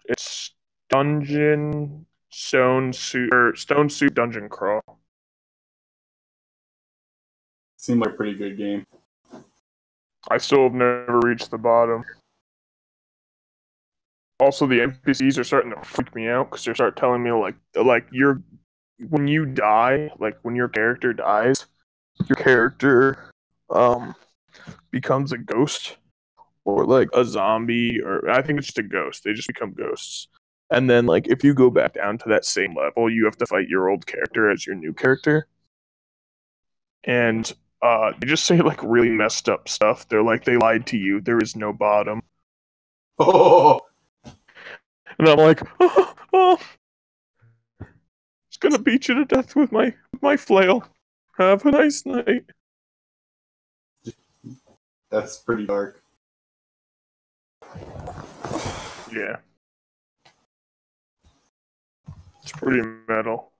It's Dungeon Stone Suit Dungeon Crawl. Seemed like a pretty good game. I still have never reached the bottom. Also, the NPCs are starting to freak me out because they start telling me when you die, like when your character dies, your character becomes a ghost or like a zombie, or I think it's just a ghost. They just become ghosts. And then like if you go back down to that same level, you have to fight your old character as your new character. And they just say like really messed up stuff. They're like, they lied to you. There is no bottom. Oh, And I'm like, oh, it's gonna beat you to death with my flail. Have a nice night. that's pretty dark. Yeah. It's pretty metal.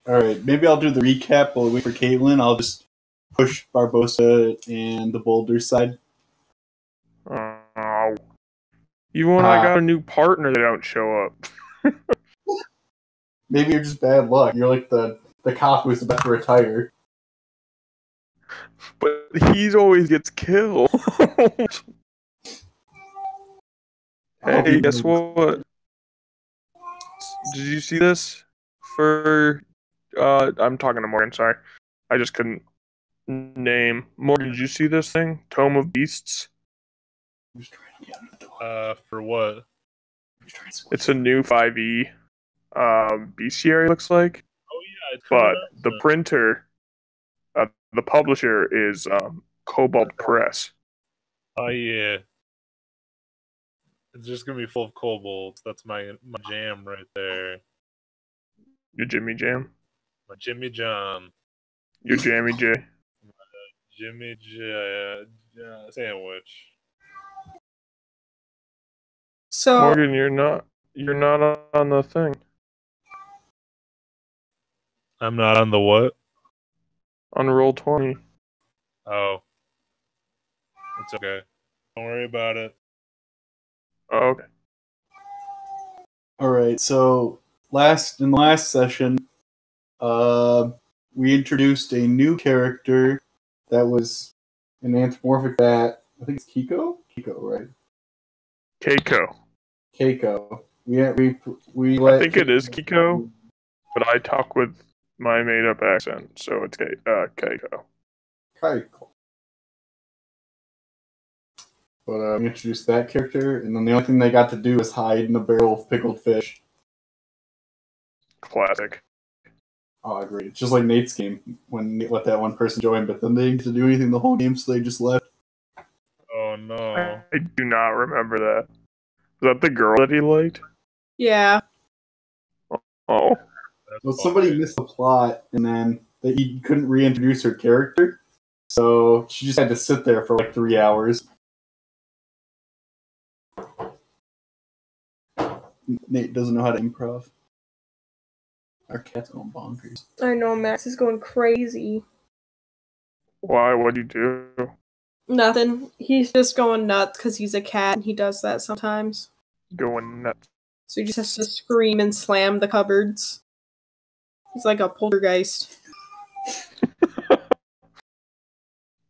Alright, maybe I'll do the recap while we wait for Caitlin. I'll just push Barbosa and the Boulder side. Oh. Even when I got a new partner, they don't show up. Maybe you're just bad luck. You're like the cop who's about to retire. But he always gets killed. Hey, guess what? Did you see this? I'm talking to Morgan, sorry. I just couldn't name. Morgan, did you see this thing? Tome of Beasts? For what? It's a new 5e bestiary, looks like. Oh yeah, it's but the printer, the publisher is Cobalt Press. Oh yeah, it's just gonna be full of kobolds. That's my jam right there. Your Jimmy Jam. My Jimmy John. Your Jammy J. Jimmy J. Sandwich. So Morgan, you're not on the thing. I'm not on the what? On Roll20. Oh. It's okay. Don't worry about it. Oh, okay. Alright, so in the last session, we introduced a new character that was an anthropomorphic bat. I think it's Kiko? Kiko, right? Keiko. Keiko. We I think it is Kiko, but I talk with my made-up accent, so it's Keiko. Keiko. But we introduced that character, and then the only thing they got to do was hide in a barrel of pickled fish. Classic. Oh, great. It's just like Nate's game, when Nate let that one person join, but then they didn't get to do anything the whole game, so they just left. Oh no. I do not remember that. Was that the girl that he liked? yeah, Oh. Well, somebody missed the plot, and then he couldn't reintroduce her character, so she just had to sit there for like 3 hours. Nate doesn't know how to improv. Our cat's going bonkers. I know Max is going crazy. Why? What'd you do? Nothing. He's just going nuts because he's a cat and he does that sometimes. Going nuts. So he just has to scream and slam the cupboards. He's like a poltergeist.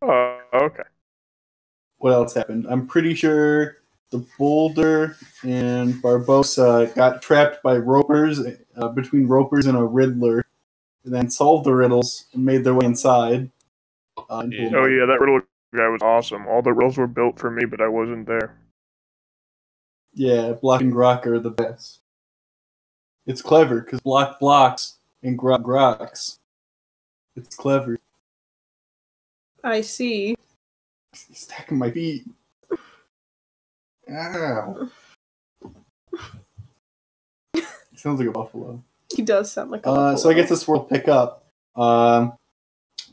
Okay. What else happened? I'm pretty sure the Boulder and Barbosa got trapped by ropers, between ropers and a Riddler, and then solved the riddles and made their way inside. Oh yeah, that riddle guy was awesome. All the riddles were built for me, but I wasn't there. Yeah, Block and Grok are the best. It's clever, because Block blocks and Grok groks. It's clever. I see. He's stacking my feet. Ow. He sounds like a buffalo. He does sound like a buffalo. So I guess this will pick up.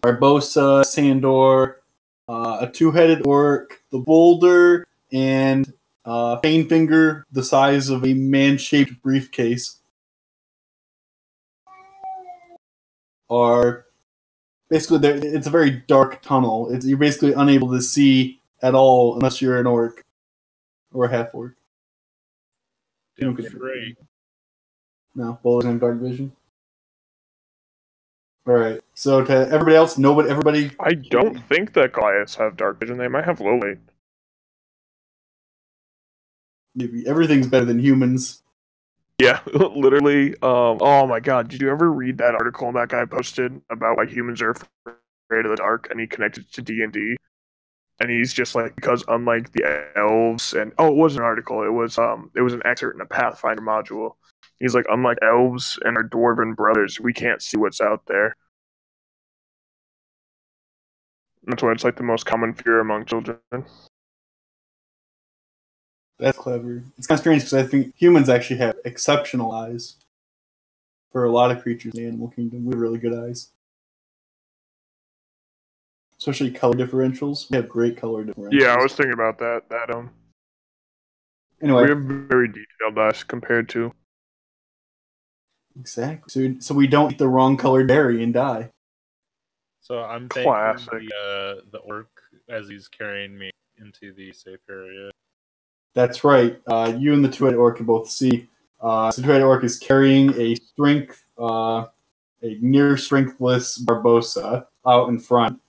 Barbosa, Sandor, a two-headed orc, the Boulder, and Fanefinger, the size of a man-shaped briefcase, are basically, it's a very dark tunnel. You're basically unable to see at all unless you're an orc or a half-orc. Damn straight. No, boulders have dark vision. All right. So to everybody else, everybody. I don't think that Goliaths have dark vision. They might have low light. Everything's better than humans. Yeah, literally. Oh my God, did you ever read that article that guy posted about why humans are afraid of the dark, and he connected to D&D, and he's just like, because unlike the elves and it wasn't an article, it was an excerpt in a Pathfinder module. He's like, unlike elves and our dwarven brothers, we can't see what's out there. That's why it's like the most common fear among children. That's clever. It's kind of strange because I think humans actually have exceptional eyes. For a lot of creatures in the animal kingdom, we have really good eyes. Especially color differentials. We have great color differentials. Yeah, I was thinking about that. Anyway, we have very detailed eyes compared to. Exactly. So we don't eat the wrong colored berry and die. So I'm Classic. thanking the orc as he's carrying me into the safe area. That's right. You and the two-headed orc can both see. So the two-headed orc is carrying a near strengthless Barbosa out in front.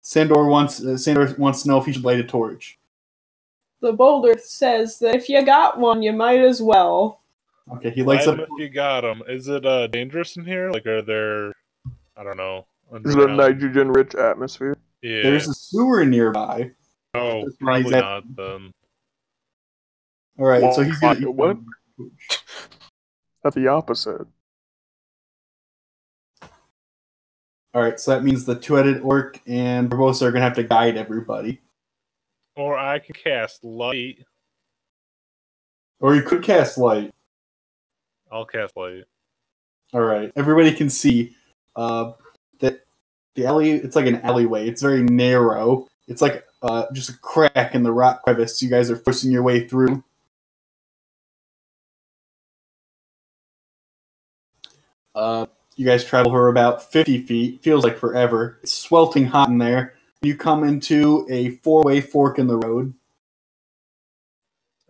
Sandor wants to know if he should light a torch. The boulder says that if you got one, you might as well. Okay, he lights Light up. him if you got him. Is it dangerous in here? Like, are there? I don't know. This is a nitrogen-rich atmosphere. Yeah. There's a sewer nearby. Oh, That's why he's probably at- not then. All right, Well, so he's gonna eat what? the- That's the opposite. All right, so that means the two-headed orc and Barbosa are gonna have to guide everybody. Or I can cast light. Or you could cast light. I'll cast light. All right, everybody can see that the alley. It's like an alleyway. It's very narrow. It's like just a crack in the rock crevice. You guys are forcing your way through. You guys travel for about 50 feet. Feels like forever. It's sweltering hot in there. You come into a four-way fork in the road.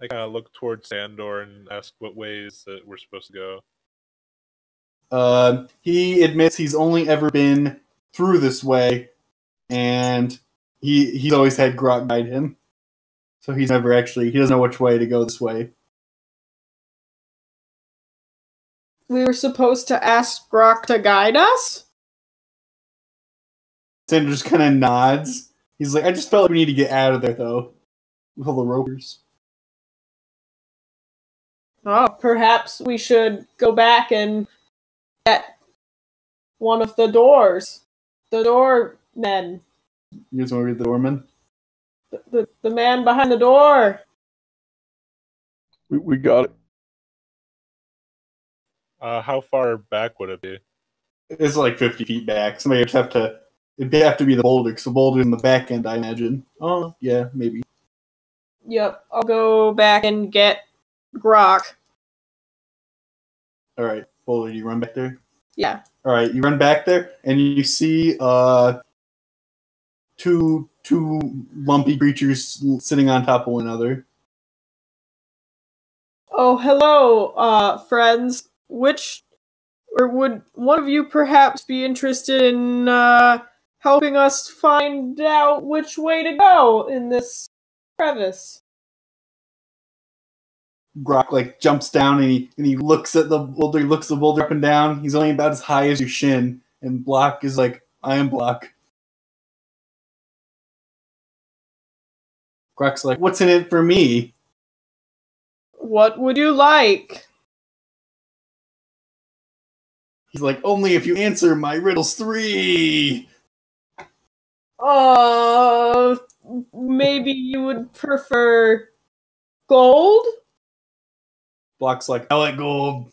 I kind of look towards Sandor and ask what ways that we're supposed to go. He admits he's only ever been through this way, and he's always had Grok guide him. So he doesn't know which way to go this way. We were supposed to ask Grok to guide us? Sandor just kind of nods. He's like, I just felt like we need to get out of there, though, with all the ropers. Oh, perhaps we should go back and get one of the doors. The doormen. You guys want to read the doorman? The man behind the door. We got it. How far back would it be? It's like 50 feet back. Somebody would have to... It'd have to be the boulder, because the boulder's in the back end, I imagine. Oh, yeah, maybe. Yep, I'll go back and get Grok. Alright, boulder, you run back there? Yeah. Alright, you run back there, and you see two lumpy creatures sitting on top of one another. Oh, hello, friends. Would one of you perhaps be interested in helping us find out which way to go in this crevice? Grok jumps down and he looks at the boulder. He looks the boulder up and down. He's only about as high as your shin, and Block is like, I am Block. Grok's like, what's in it for me? What would you like? He's like, only if you answer my riddles 3. Maybe you would prefer gold? Block's like, I like gold.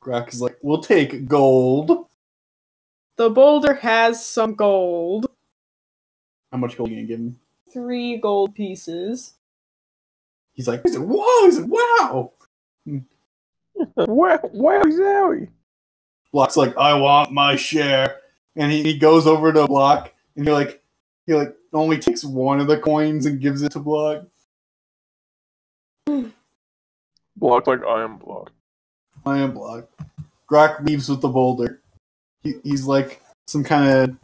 Grok is like, we'll take gold. The boulder has some gold. How much gold are you gonna give him? 3 gold pieces. He's like, whoa! He's like, wow! Wow, Zowie. Block's like, I want my share. And he goes over to Block, and he only takes one of the coins and gives it to Block. Blocked like I am blocked. I am blocked. Grok leaves with the boulder. He's like some kind of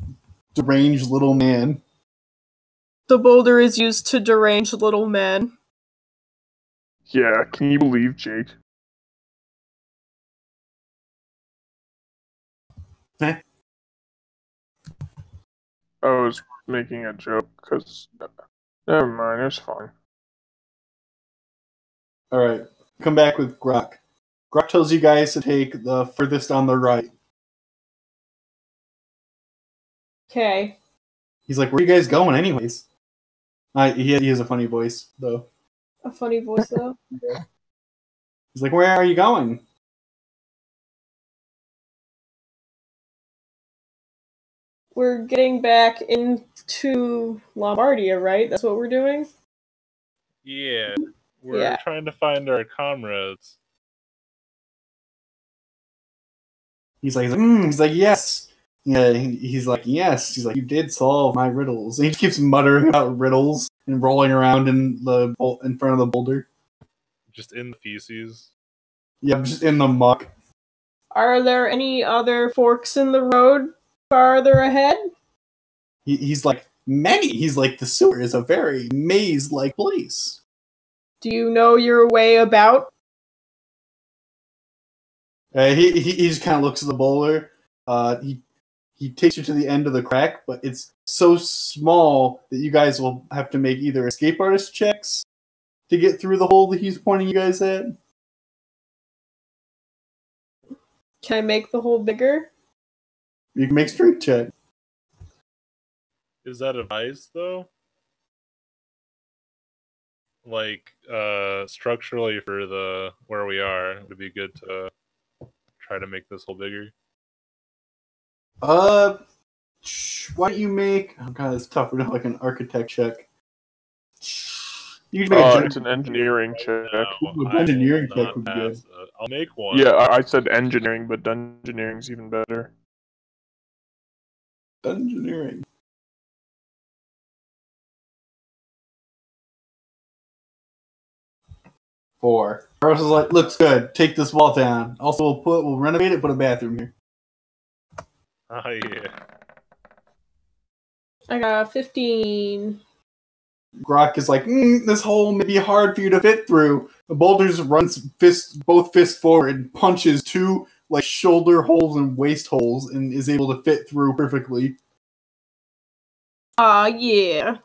deranged little man. The boulder is used to derange little men. Yeah, can you believe Jake? Eh? I was making a joke because never mind, it's fine. Alright, come back with Grok. Grok tells you guys to take the furthest on the right. Okay. He's like, where are you guys going anyways? He has a funny voice, though. A funny voice, though. He's like, where are you going? We're getting back into Lombardia, right? That's what we're doing? Yeah, we're trying to find our comrades. He's like, yes. Yeah, he's like, yes. He's like, you did solve my riddles. And he keeps muttering about riddles and rolling around in front of the boulder. Just in the feces. Yeah, just in the muck. Are there any other forks in the road farther ahead? He's like, many. He's like, the sewer is a very maze-like place. Do you know your way about? He just kind of looks at the boulder. He takes you to the end of the crack, but it's so small that you guys will have to make either escape artist checks to get through the hole that he's pointing you guys at. Can I make the hole bigger? You can make strength check. Is that advice though? Like structurally for the where we are, it would be good to try to make this hole bigger. Why don't you make? Oh god, it's tough. We're not like an architect check. You can make It's an engineering check. an engineering check would be good. I'll make one. Yeah, I said engineering, but engineering's even better. Engineering. Four. Carlos is like, looks good. Take this wall down. Also, we'll renovate it. Put a bathroom here. Oh yeah. I got 15. Grok is like, this hole may be hard for you to fit through. The boulders runs both fists forward and punches two like shoulder holes and waist holes and is able to fit through perfectly. Yeah.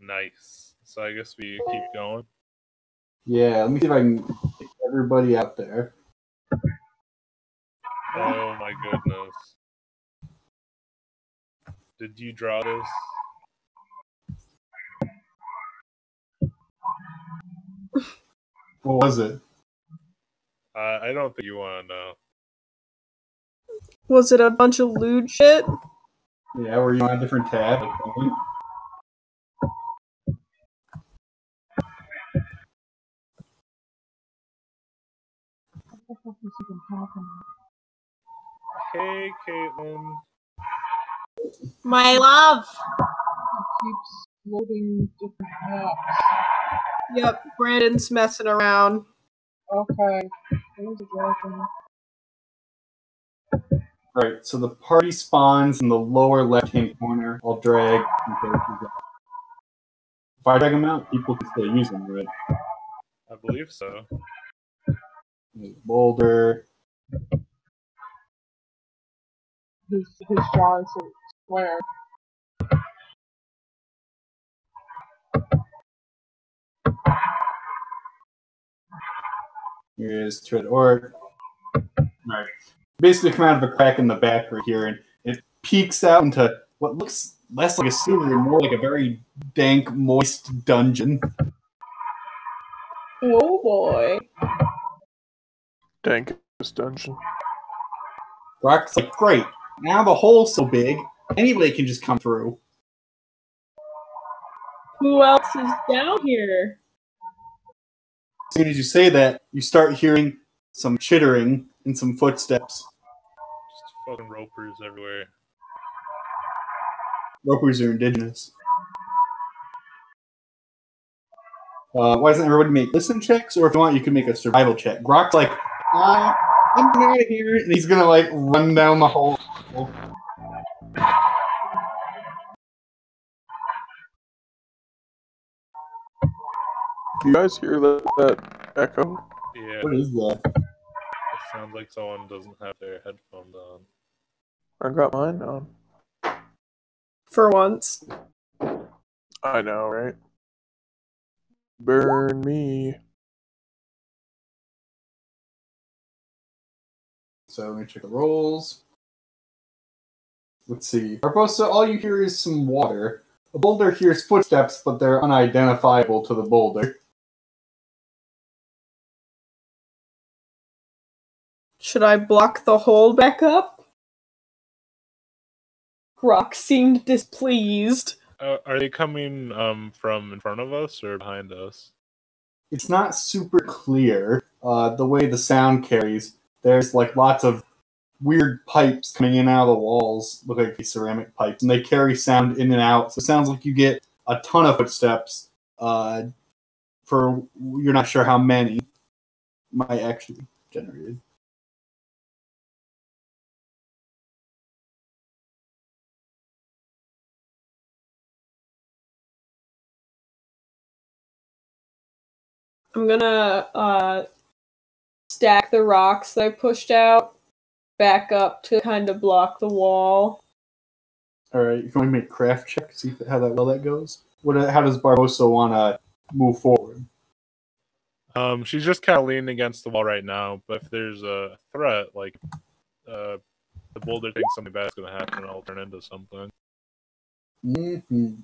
Nice. So I guess we keep going. Yeah, let me see if I can get everybody out there. Oh my goodness. Did you draw this? What was it? I don't think you want to know. Was it a bunch of lewd shit? Yeah, were you on a different tab? Hey, Caitlin. My love! Keeps loading different apps. Yep, Brandon's messing around. Okay. There's a dragon. Right, so the party spawns in the lower left-hand corner. I'll drag some characters out. If I drag them out, people can still use them, right? I believe so. There's Boulder. His jaw is a square. Here's Tread Orc. Alright. Basically come out of a crack in the back right here, and it peeks out into what looks less like a sewer and more like a very dank, moist dungeon. Oh boy. Dankest dungeon. Rock's like, great, now the hole's so big, anybody can just come through. Who else is down here? As soon as you say that, you start hearing some chittering and some footsteps. Just fucking ropers everywhere. Ropers are indigenous. Why doesn't everybody make listen checks? Or if you want, you can make a survival check. Grok's like, I'm getting out of here, and he's gonna like run down the hall. Do you guys hear that echo? Yeah, What is that? it sounds like someone doesn't have their headphones on. I got mine on. For once. I know, right? Burn me. So let me check the rolls. Let's see. Barbosa, all you hear is some water. The boulder hears footsteps, but they're unidentifiable to the boulder. Should I block the hole back up? Grok seemed displeased. Are they coming from in front of us or behind us? It's not super clear the way the sound carries. There's like lots of weird pipes coming in and out of the walls, look like these ceramic pipes, and they carry sound in and out. So it sounds like you get a ton of footsteps. For you're not sure how many might actually be generated. I'm gonna stack the rocks that I pushed out back up to kind of block the wall. All right, if you want to make a craft check, see how that goes. How does Barbosa want to move forward? She's just kind of leaning against the wall right now. But if there's a threat, like the boulder thinks something bad's gonna happen, and I'll turn into something. Mm-hmm.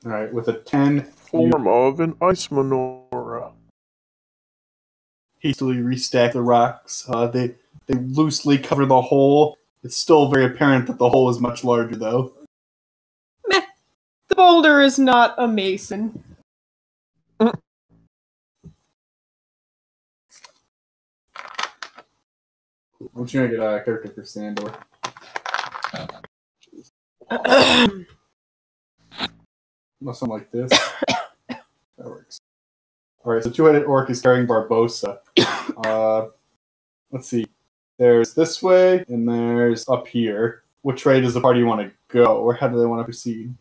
All right, with a 10, Form of an ice menorah. hastily restack the rocks. They loosely cover the hole. It's still very apparent that the hole is much larger, though. Meh. The boulder is not a mason. I'm trying to get a character for Sandor. Something like this. That works. Alright, so two-headed orc is carrying Barbosa. Let's see. There's this way, and there's up here. Which way does the party want to go, or how do they want to proceed?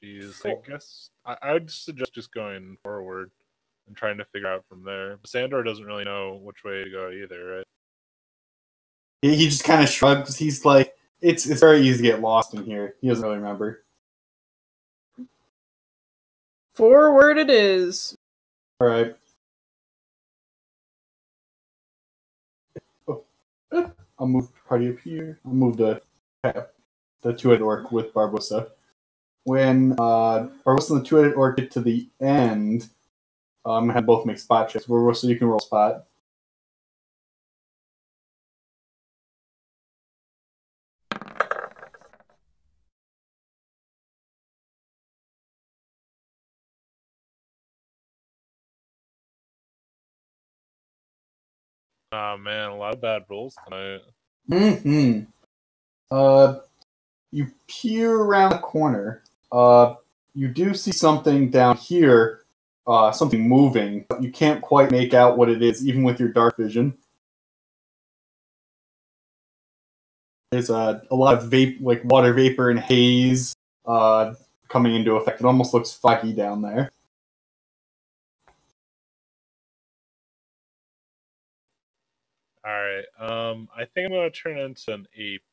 Jeez, I guess I'd suggest just going forward and trying to figure out from there. But Sandor doesn't really know which way to go either, right? He just kind of shrugs. He's like, it's very easy to get lost in here. He doesn't really remember. Forward it is. Alright. Oh. I'll move the party up here. I'll move the two-headed orc with Barbosa. When Barbosa and the two-headed orc get to the end, have both make spot checks. Barbosa, you can roll spot. Ah man, a lot of bad rolls tonight. Mm-hmm. You peer around the corner. You do see something down here, something moving, but you can't quite make out what it is, even with your dark vision. There's a lot of like water vapor and haze coming into effect. It almost looks foggy down there. Alright, I think I'm gonna turn into an ape.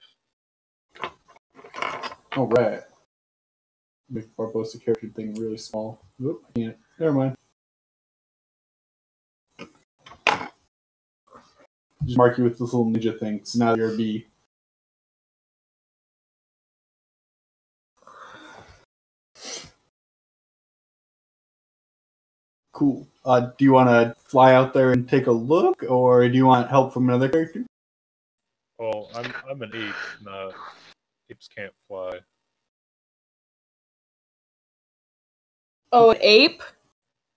All right. Make Barbosa character thing really small. Oop, I can't. Never mind. Just mark you with this little ninja thing. So now you're a bee. Cool. Do you want to fly out there and take a look, or do you want help from another character? Well, I'm an ape, not apes can't fly. Oh, an ape?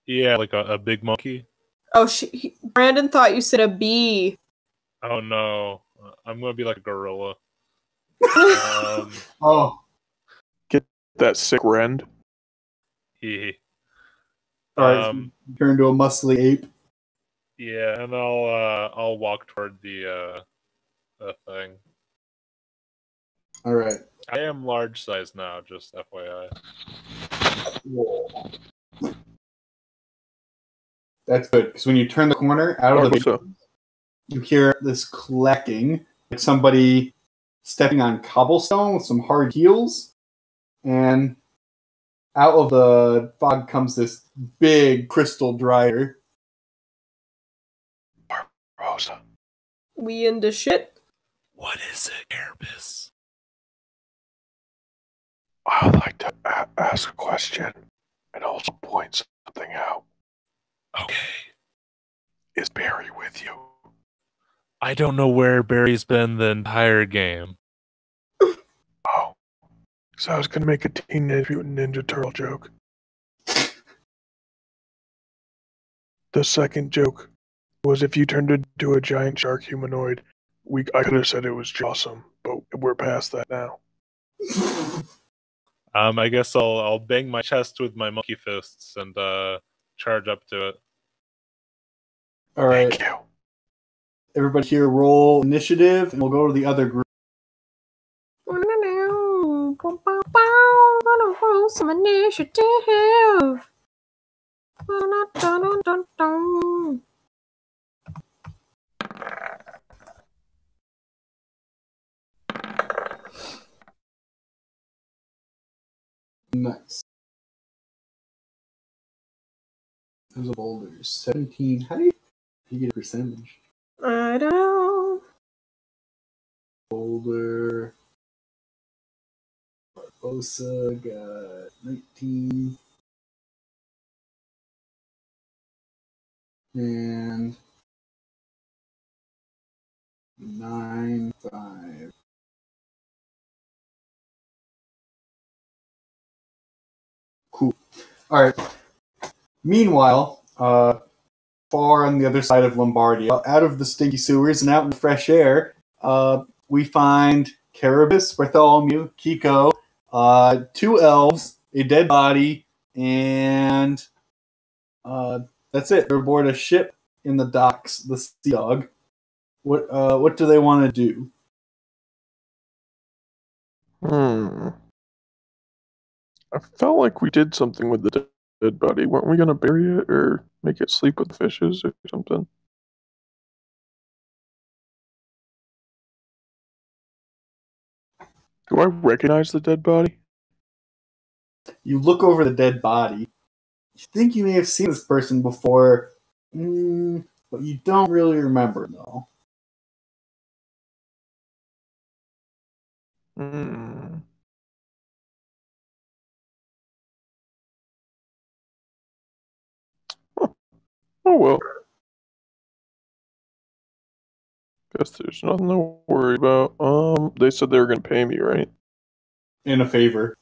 Yeah, like a big monkey. Oh, Brandon thought you said a bee. Oh no, I'm gonna be like a gorilla. Oh, That sick rend. Hee. alright, so you turn into a muscly ape. Yeah, and I'll walk toward the thing. Alright. I am large size now, just FYI. That's good, because when you turn the corner out of the So, you hear this clacking, like somebody stepping on cobblestone with some hard heels, and out of the fog comes this big crystal dryer. Rosa, We into shit? What is it, Carapace? I'd like to ask a question and also point something out. Okay. Is Barry with you? I don't know where Barry's been the entire game. Oh, so I was gonna make a Teenage Mutant Ninja Turtle joke. The second joke was if you turned into a giant shark humanoid, I could have said it was awesome, but we're past that now. I guess I'll bang my chest with my monkey fists and charge up to it. Alright, Thank you. everybody here roll initiative, and we'll go to the other group. Gonna roll some initiative. Nice. There's a boulder. 17. How do you get a percentage? I don't know. Boulder. Barbosa got 19. And 9, 5. Cool. Alright. Meanwhile, far on the other side of Lombardia, out of the stinky sewers and out in the fresh air, we find Carabas, Bartholomew, Kiko, 2 elves, a dead body, and that's it. They're aboard a ship in the docks, the Sea Dog. What do they want to do? I felt like we did something with the dead body. Weren't we gonna bury it or make it sleep with the fishes or something? Do I recognize the dead body? You look over the dead body. You think you may have seen this person before, but you don't really remember, though. Hmm. Huh. Oh well. Guess there's nothing to worry about. They said they were gonna pay me, right? In a favor.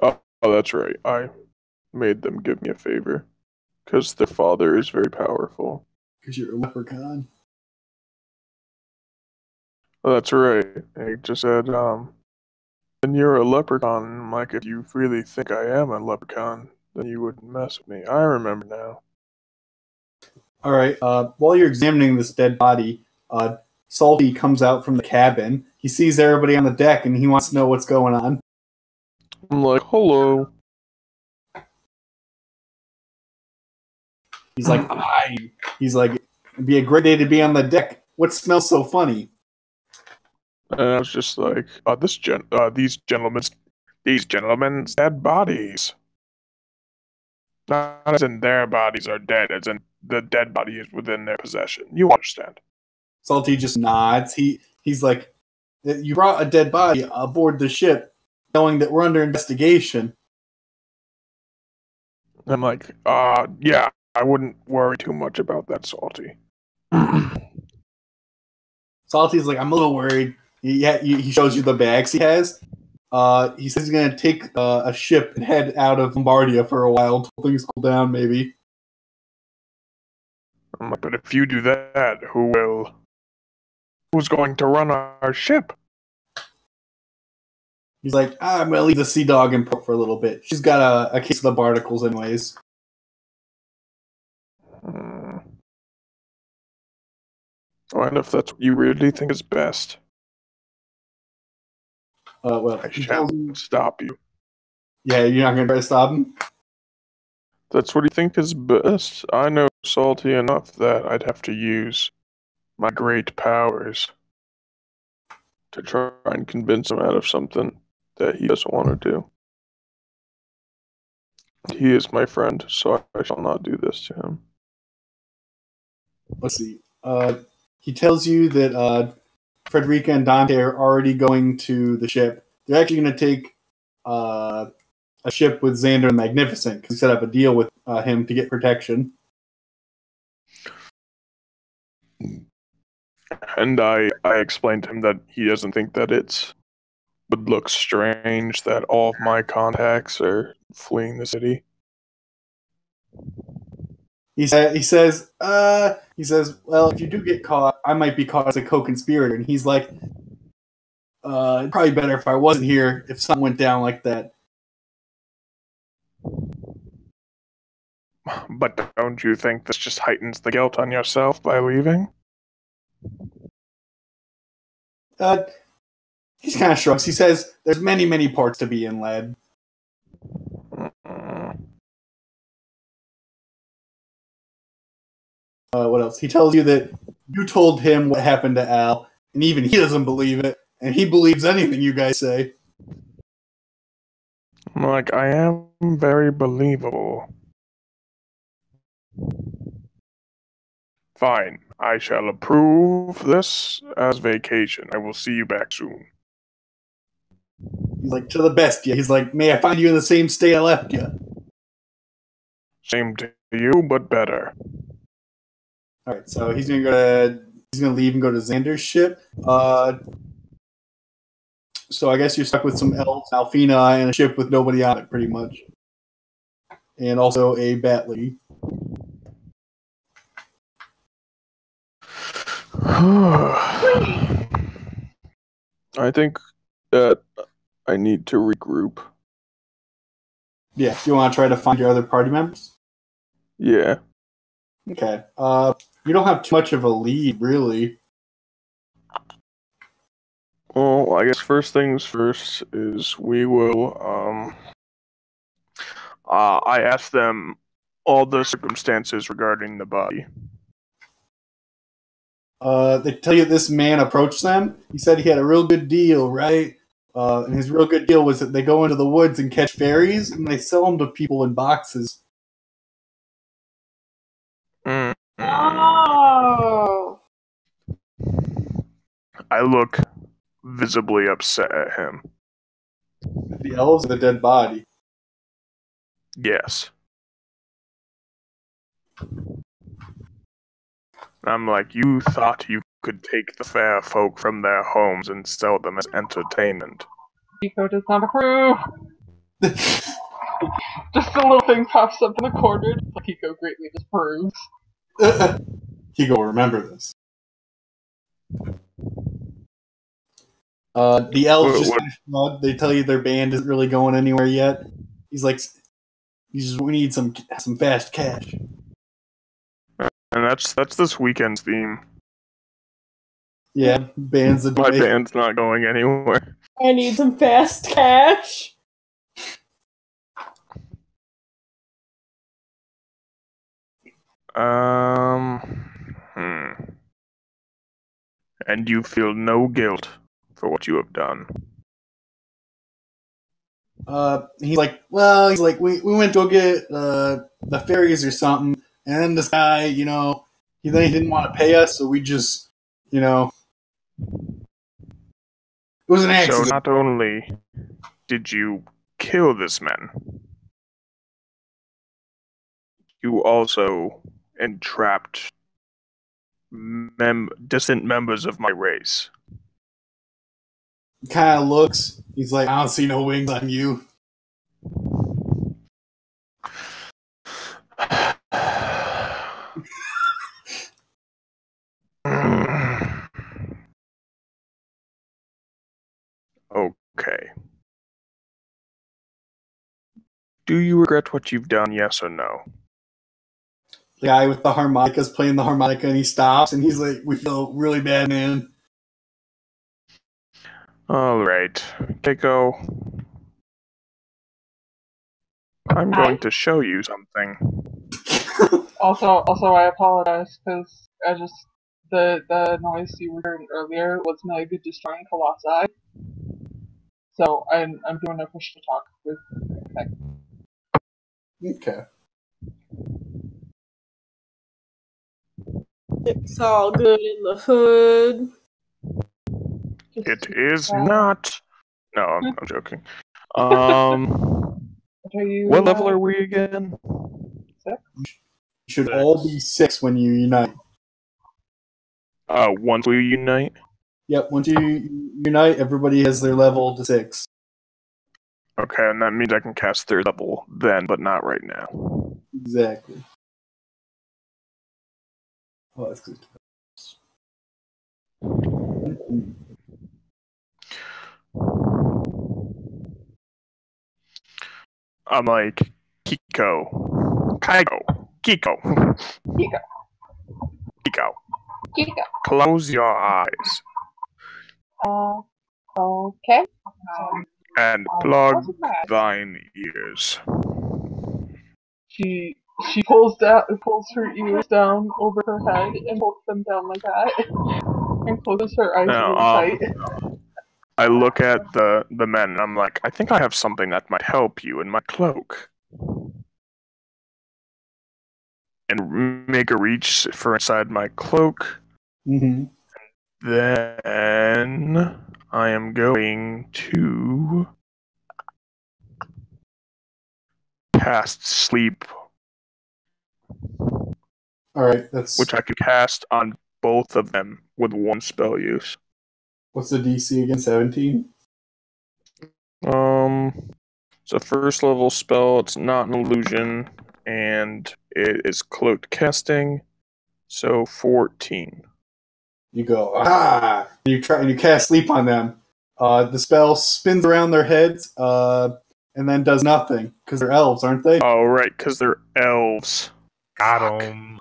Oh, that's right. I made them give me a favor. Because their father is very powerful. Because you're a leprechaun. Oh, that's right. He just said, then you're a leprechaun. I'm like, if you really think I am a leprechaun, then you wouldn't mess with me. I remember now. Alright, while you're examining this dead body, Salty comes out from the cabin. He sees everybody on the deck and he wants to know what's going on. I'm like, hello. He's like, it'd be a great day to be on the deck. What smells so funny? And I was just like, these gentlemen's dead bodies. Not as in their bodies are dead, as in the dead body is within their possession. You understand. Salty just nods. He's like, you brought a dead body aboard the ship, knowing that we're under investigation. I'm like, yeah, I wouldn't worry too much about that, Salty. Salty's like, I'm a little worried. He shows you the bags he has. He says he's going to take a ship and head out of Lombardia for a while until things cool down, maybe. I'm like, but if you do that, who's going to run our ship? He's like, I'm gonna leave the Sea Dog in port for a little bit. She's got a case of the barnacles anyways. Hmm. And if that's what you really think is best, Well, I he shall tells you, stop you. yeah, you're not gonna try to stop him? That's what you think is best. I know Salty enough that I'd have to use my great powers to try and convince him out of something that he doesn't want to do. He is my friend, so I shall not do this to him. Let's see. He tells you that Frederica and Dante are already going to the ship. They're actually going to take a ship with Xander the Magnificent because he set up a deal with him to get protection. And I explained to him that he doesn't think that it would look strange that all of my contacts are fleeing the city. He says, well, if you do get caught, I might be caught as a co-conspirator. And he's like, it'd probably better if I wasn't here if something went down like that. But don't you think this just heightens the guilt on yourself by leaving? He kind of shrugs. He says, there's many, many parts to be in, lad. What else? He tells you that you told him what happened to Al, and even he doesn't believe it, and he believes anything you guys say. Like, I am very believable. Fine, I shall approve this as vacation. I will see you back soon. He's like, to the best, yeah. He's like, may I find you in the same state I left you? Same to you, but better. Alright, so he's gonna leave and go to Xander's ship. So I guess you're stuck with some elves, Alfina, and a ship with nobody on it, pretty much. And also a bat lady. I think that I need to regroup. Yeah, do you want to try to find your other party members? Yeah. Okay. You don't have too much of a lead, really. Well, I guess first things first is we will, I asked them all the circumstances regarding the body. They tell you this man approached them. He said he had a real good deal, right? And his real good deal was that they go into the woods and catch fairies, and they sell them to people in boxes. Oh. I look visibly upset at him. The elves, the dead body. Yes. I'm like, you thought you could take the fair folk from their homes and sell them as entertainment. Hiko does not approve. Just a little thing pops up in the corner. Hiko greatly disapproves. Higo, remember this. The elves just kind of shrug. They tell you their band isn't really going anywhere yet. He's like, we need some fast cash. And that's this weekend's theme. Yeah, band's My band's not going anywhere. I need some fast cash. And you feel no guilt for what you have done. He's like, we went to go get the fairies or something, and then this guy, he didn't want to pay us, so we just, it was an accident. So not only did you kill this man, you also entrapped distant members of my race. Kind of looks. He's like, I don't see no wings on you. Do you regret what you've done, yes or no? The guy with the harmonica's playing the harmonica and he stops and he's like, we feel really bad, man. Alright. Keiko. I'm going to show you something. Also, I apologize because the noise you were hearing earlier was Meg destroying Colossi. So I'm doing a push to talk with Meg. Okay. It's all good in the hood. It is not. No, I'm joking. What level are we again? You should all be 6 when you unite. Once we unite? Yep, once you unite, everybody has their level to 6. Okay, and that means I can cast 3rd level then, but not right now. Exactly. Oh, that's good. I'm like, Kiko. Kiko. Close your eyes. Okay. And plug thine ears. She pulls her ears down over her head and holds them down like that, and closes her eyes really tight. I look at the men and I'm like, I think I have something that might help you in my cloak. And make a reach for inside my cloak. Mm-hmm. Then I am going to cast sleep, Alright, that's... which I can cast on both of them with 1 spell use. What's the DC again? 17? It's a 1st level spell, it's not an illusion, and it is cloaked casting, so 14. You go, ah! And you cast sleep on them. The spell spins around their heads, and then does nothing, because they're elves, aren't they? Oh, right, because they're elves. Got him.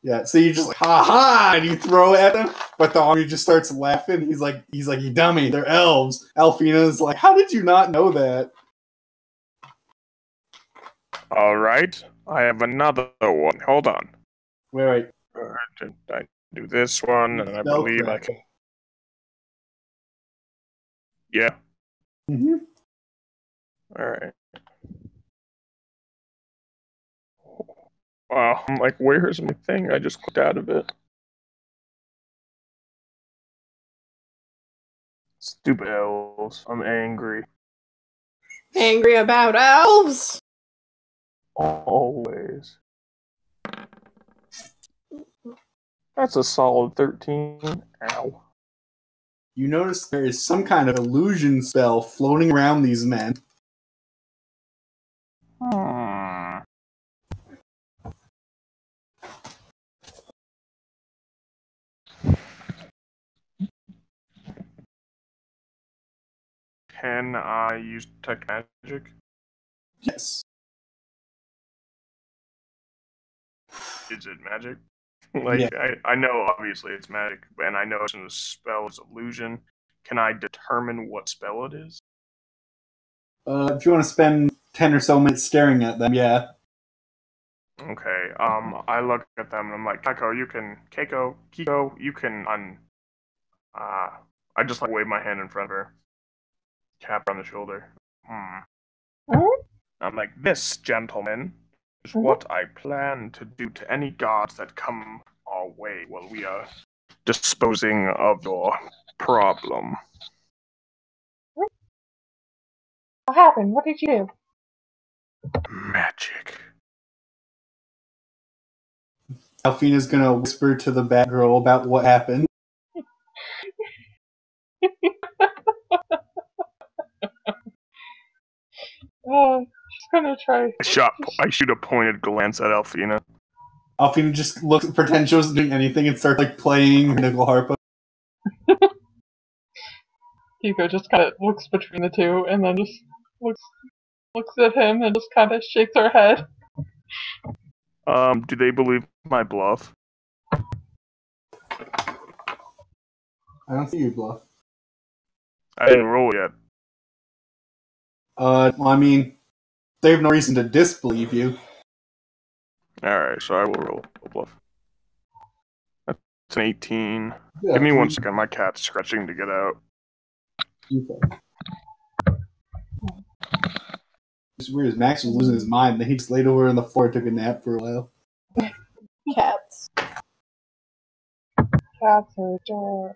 Yeah, so you just like, ha ha, and you throw it at them, but the army just starts laughing. He's like, you dummy, they're elves. Alfina's like, how did you not know that? Alright, I have another one. Hold on. Wait. I do this one, and I believe I can... Yeah. Mm-hmm. Alright. Wow, I'm like, where's my thing? I just clicked out of it. Stupid elves. I'm angry. Angry about elves? Always. That's a solid 13. Ow. You notice there is some kind of illusion spell floating around these men. Can I use detect magic? Yes. Is it magic? Like, Yeah. I know obviously it's magic, and I know the spell is illusion. Can I determine what spell it is? If you want to spend 10 or so minutes staring at them, yeah. Okay, I look at them and I'm like, Kiko, you can I just like wave my hand in front of her. Tap her on the shoulder. I'm like, this, gentlemen, is what I plan to do to any gods that come our way while we are disposing of your problem. What happened? What did you do? Magic. Alfina's gonna whisper to the Batgirl about what happened. She's gonna try. I shoot a pointed glance at Alfina. Alfina just pretends she wasn't doing anything and starts like playing her nickel harpa. Hugo just kind of looks between the two and then just looks looks at him and just kind of shakes her head. Do they believe my bluff? I don't see you bluff. I didn't roll yet. Well, I mean, they have no reason to disbelieve you. Alright, so I will roll a bluff. That's an 18. Yeah, Give me 1 second, my cat's scratching to get out. Okay. It's weird. Max was losing his mind. Then he just laid over on the floor and took a nap for a while. Cats. Cats are adorable.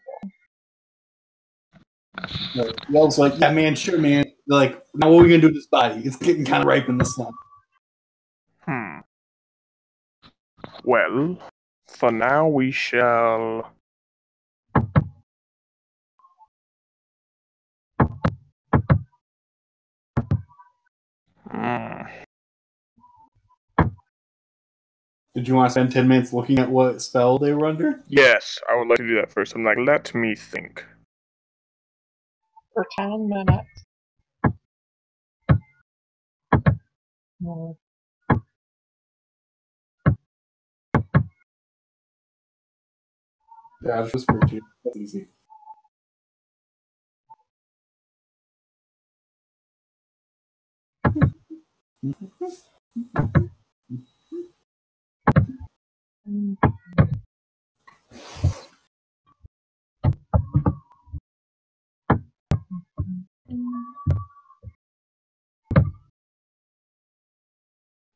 Yell's like, yeah, man, sure, man. They're like, now what are we gonna do with this body? It's getting kind of ripe in the sun. Well, for now we shall... Did you want to spend 10 minutes looking at what spell they were under? Yes, I would like to do that first. I'm like, let me think. For 10 minutes. Hmm. Yeah, I'll just whisper to you. That's easy.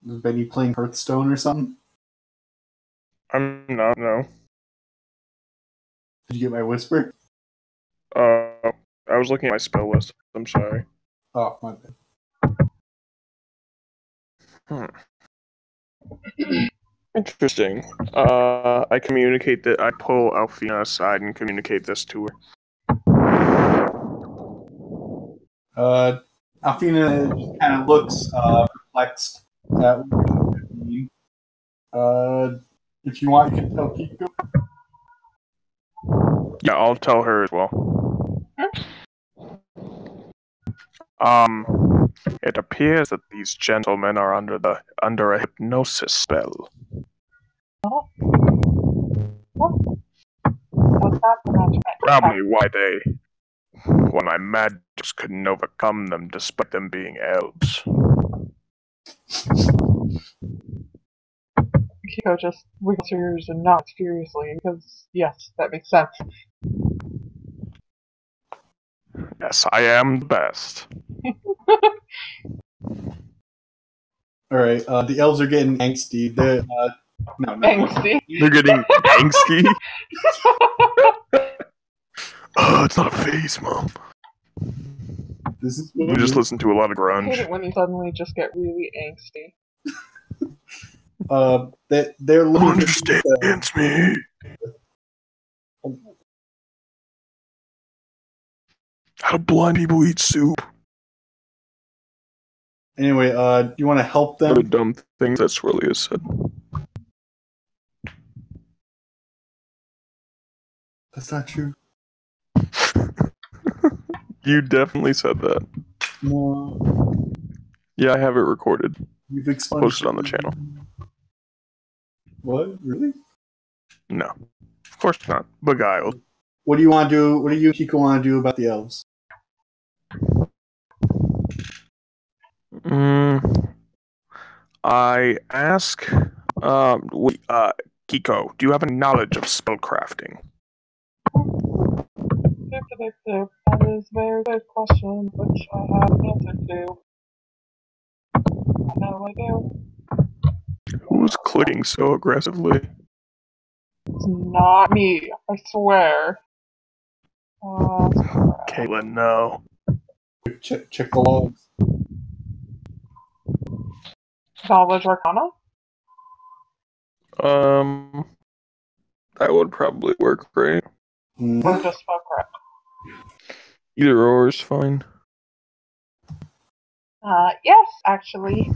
Is Benny playing Hearthstone or something? I'm not, no. Did you get my whisper? I was looking at my spell list. I'm sorry. Oh, my bad. Interesting. I communicate that. I pull Alfina aside and communicate this to her. Alfina just kind of looks perplexed at what it mean. If you want, you can tell Kiko. Yeah, I'll tell her as well. It appears that these gentlemen are under a hypnosis spell. Oh. What's that for magic? Probably why my magics couldn't overcome them despite them being elves. Kiko just wiggles her ears and nods furiously because, yes, that makes sense. Yes, I am the best. Alright, the elves are getting angsty. They're, no. Angsty. They're getting angsty? Oh, it's not a phase, Mom. This is We just listen to a lot of I hate grunge. it when you suddenly just get really angsty. They're Who looking understands me? How do blind people eat soup? Anyway, do you want to help them? What a dumb things that Swirly has said. That's not true. You definitely said that. No. Yeah, I have it recorded. You've expunged Posted on the channel. What? Really? No. Of course not. Beguiled. What do you want to do? What do you, Kiko, want to do about the elves? I ask, Kiko, do you have any knowledge of spellcrafting? That is a very good question, which I have an answer to. I know I do. Who's clicking so aggressively? It's not me, I swear. Caitlin, no. Check the logs. Knowledge Arcana? That would probably work great. Or just spellcraft? Either or is fine. Yes, actually.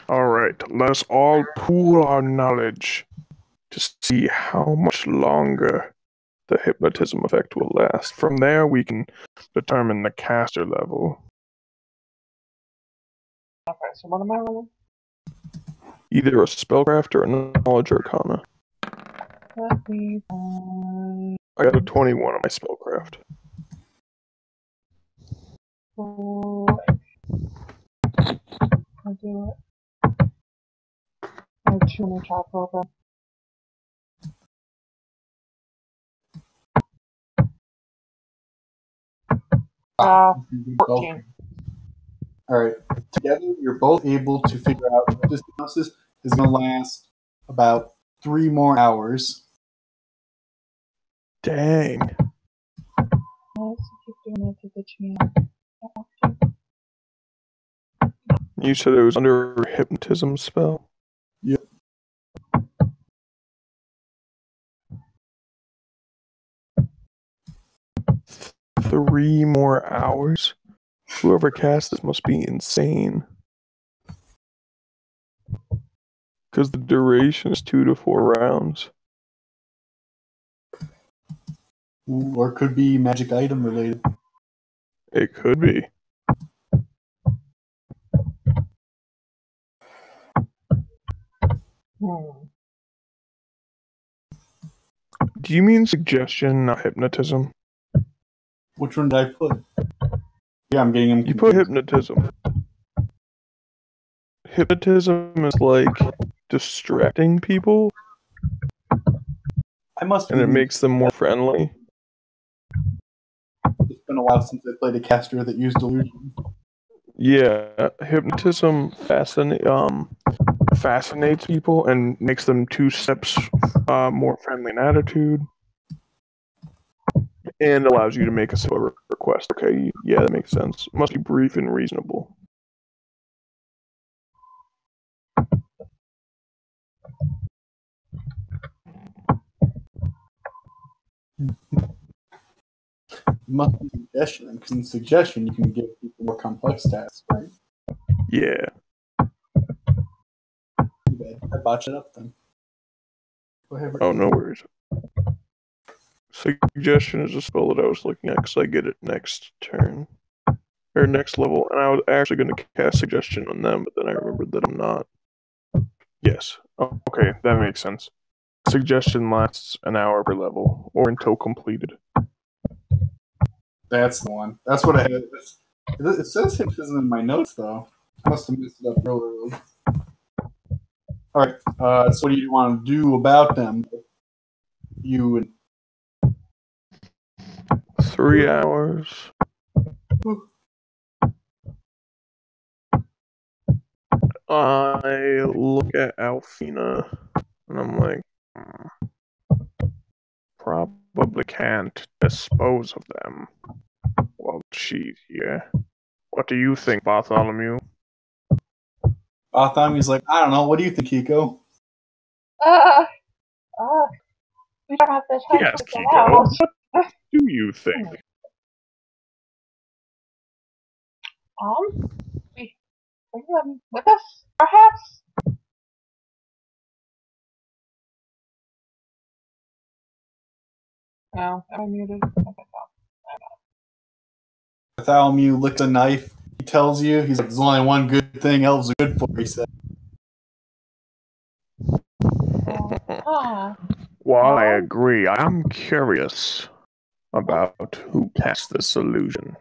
Alright, let us all pool our knowledge to see how much longer the hypnotism effect will last. From there, we can determine the caster level. Alright, so what am I rolling? Either a spellcraft or a knowledge arcana. Let me find... I got a 21 on my spellcraft. I'll do it. I have too many tabs open. You both- 14. Alright. Together, you're both able to figure out that this hypnosis is going to last about 3 more hours. Dang. Let's keep doing it to the chance. You said it was under a hypnotism spell? Yep. Three more hours? Whoever cast this must be insane. Because the duration is 2 to 4 rounds. Ooh, or it could be magic item related. It could be. Do you mean suggestion, not hypnotism? Which one did I put? Yeah, I'm getting him. You put hypnotism. Hypnotism is like distracting people, I must and it be. makes them more friendly. It's been a while since I played a caster that used illusion. Yeah, hypnotism fascinates people and makes them 2 steps more friendly in attitude, and allows you to make a spell request. Okay, yeah, that makes sense. Must be brief and reasonable. It must be suggestion, because in suggestion you can give people more complex tasks, right? Yeah. Too bad. I botched it up then. Go ahead. Oh, no worries. Suggestion is a spell that I was looking at because I get it next turn. Or next level, and I was actually going to cast suggestion on them, but then I remembered that I'm not. Yes. Oh, okay, that makes sense. Suggestion lasts an hour per level, or until completed. That's the one. That's what I had. It says hypnotism in my notes, though. I must have messed it up real early. Alright, so what do you want to do about them? You and 3 hours. I look at Alfina, and I'm like, probably can't dispose of them while she's here. What do you think, Bartholomew? Bartholomew's like, I don't know, what do you think, Kiko? We don't have the time Yes, to go Kiko. out. What do you think? We bring them with us, perhaps? No, am I muted? Bartholomew licks a knife. He tells you, he's like, there's only one good thing elves are good for, he said. While I agree, I am curious about who cast this illusion.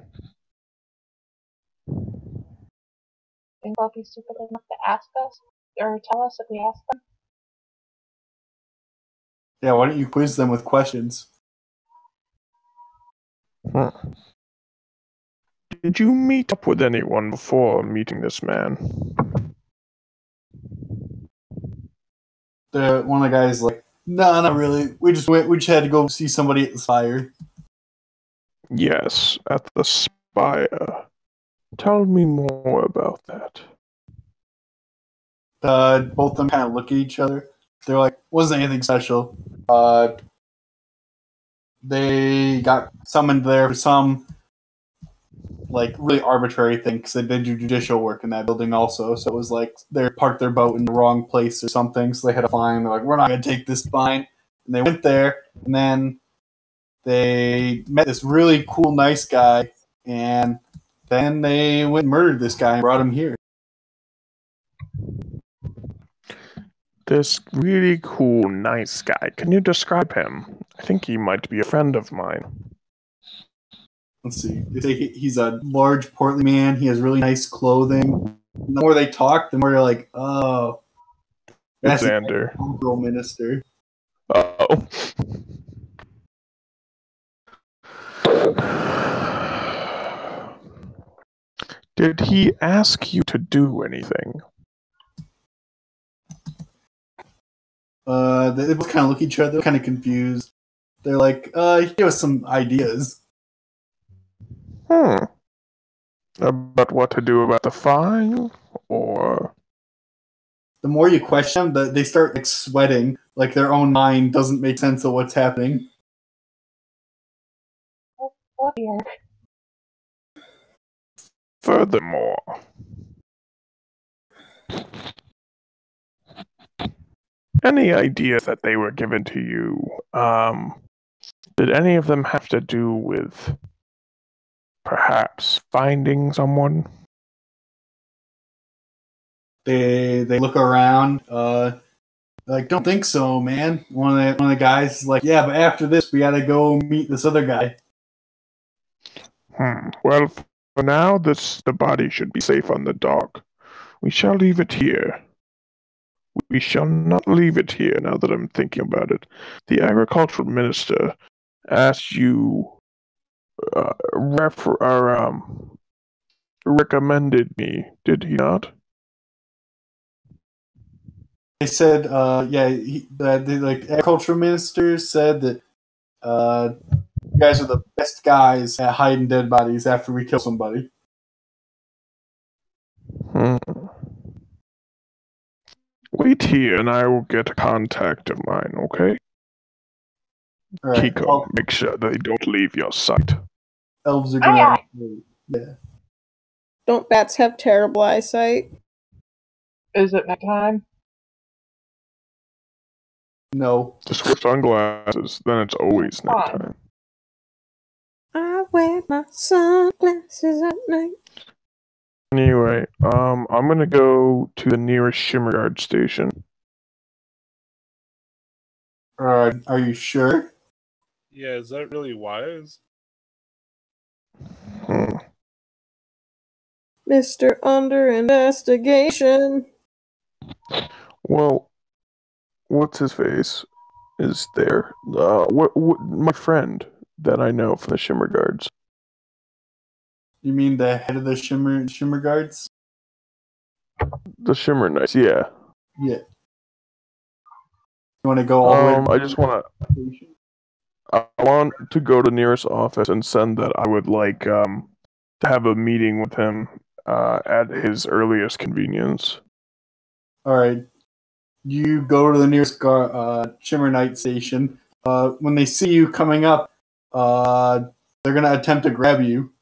Think they'll be stupid enough to ask us? Or tell us if we ask them? Yeah, why don't you quiz them with questions? Did you meet up with anyone before meeting this man? One of the guys like, no, not really. We just had to go see somebody at the Spire. Yes, at the Spire. Tell me more about that. Both of them kind of look at each other. They're like, wasn't anything special. They got summoned there for some like really arbitrary thing because they did do judicial work in that building also. So it was like they parked their boat in the wrong place or something. So they had a fine. They're like, we're not going to take this fine. And they went there, and then they met this really cool, nice guy, and then they went and murdered this guy and brought him here. this really cool, nice guy. Can you describe him? I think he might be a friend of mine. Let's see. They say he's a large, portly man. He has really nice clothing. The more they talk, the more you're like, oh, It's that's the Xander. cultural minister. Oh. Did he ask you to do anything? They both kind of look at each other, kind of confused. They're like, give us some ideas. About what to do about the file? Or... The more you question them, they start like sweating, like their own mind doesn't make sense of what's happening. Oh dear. Furthermore, any ideas that they were given to you, did any of them have to do with perhaps finding someone? They look around, like, don't think so, man. One of the guys is like, yeah, but after this, we gotta go meet this other guy. Well, for now, the body should be safe on the dock. We shall leave it here. We shall not leave it here, now that I'm thinking about it. The agricultural minister asked you, recommended me, did he not? They said, the agricultural minister said that you guys are the best guys at hiding dead bodies after we kill somebody. Wait here, and I will get a contact of mine, okay? All right. Kiko, make sure they don't leave your sight. Elves are gonna. Yeah. Don't bats have terrible eyesight? Is it nighttime? No. Just wear sunglasses, then it's always nighttime. I wear my sunglasses at night. Anyway, I'm gonna go to the nearest Shimmer Guard station. Are you sure? Yeah, is that really wise? Mr. Under Investigation. Well, what's his face is there? My friend that I know from the Shimmer Guards. You mean the head of the Shimmer Guards? The Shimmer Knights, yeah. Yeah. You want to go all the way? I just want to. I want to go to the nearest office and send that I would like to have a meeting with him at his earliest convenience. All right. You go to the nearest Shimmer Knight station. When they see you coming up, they're gonna attempt to grab you.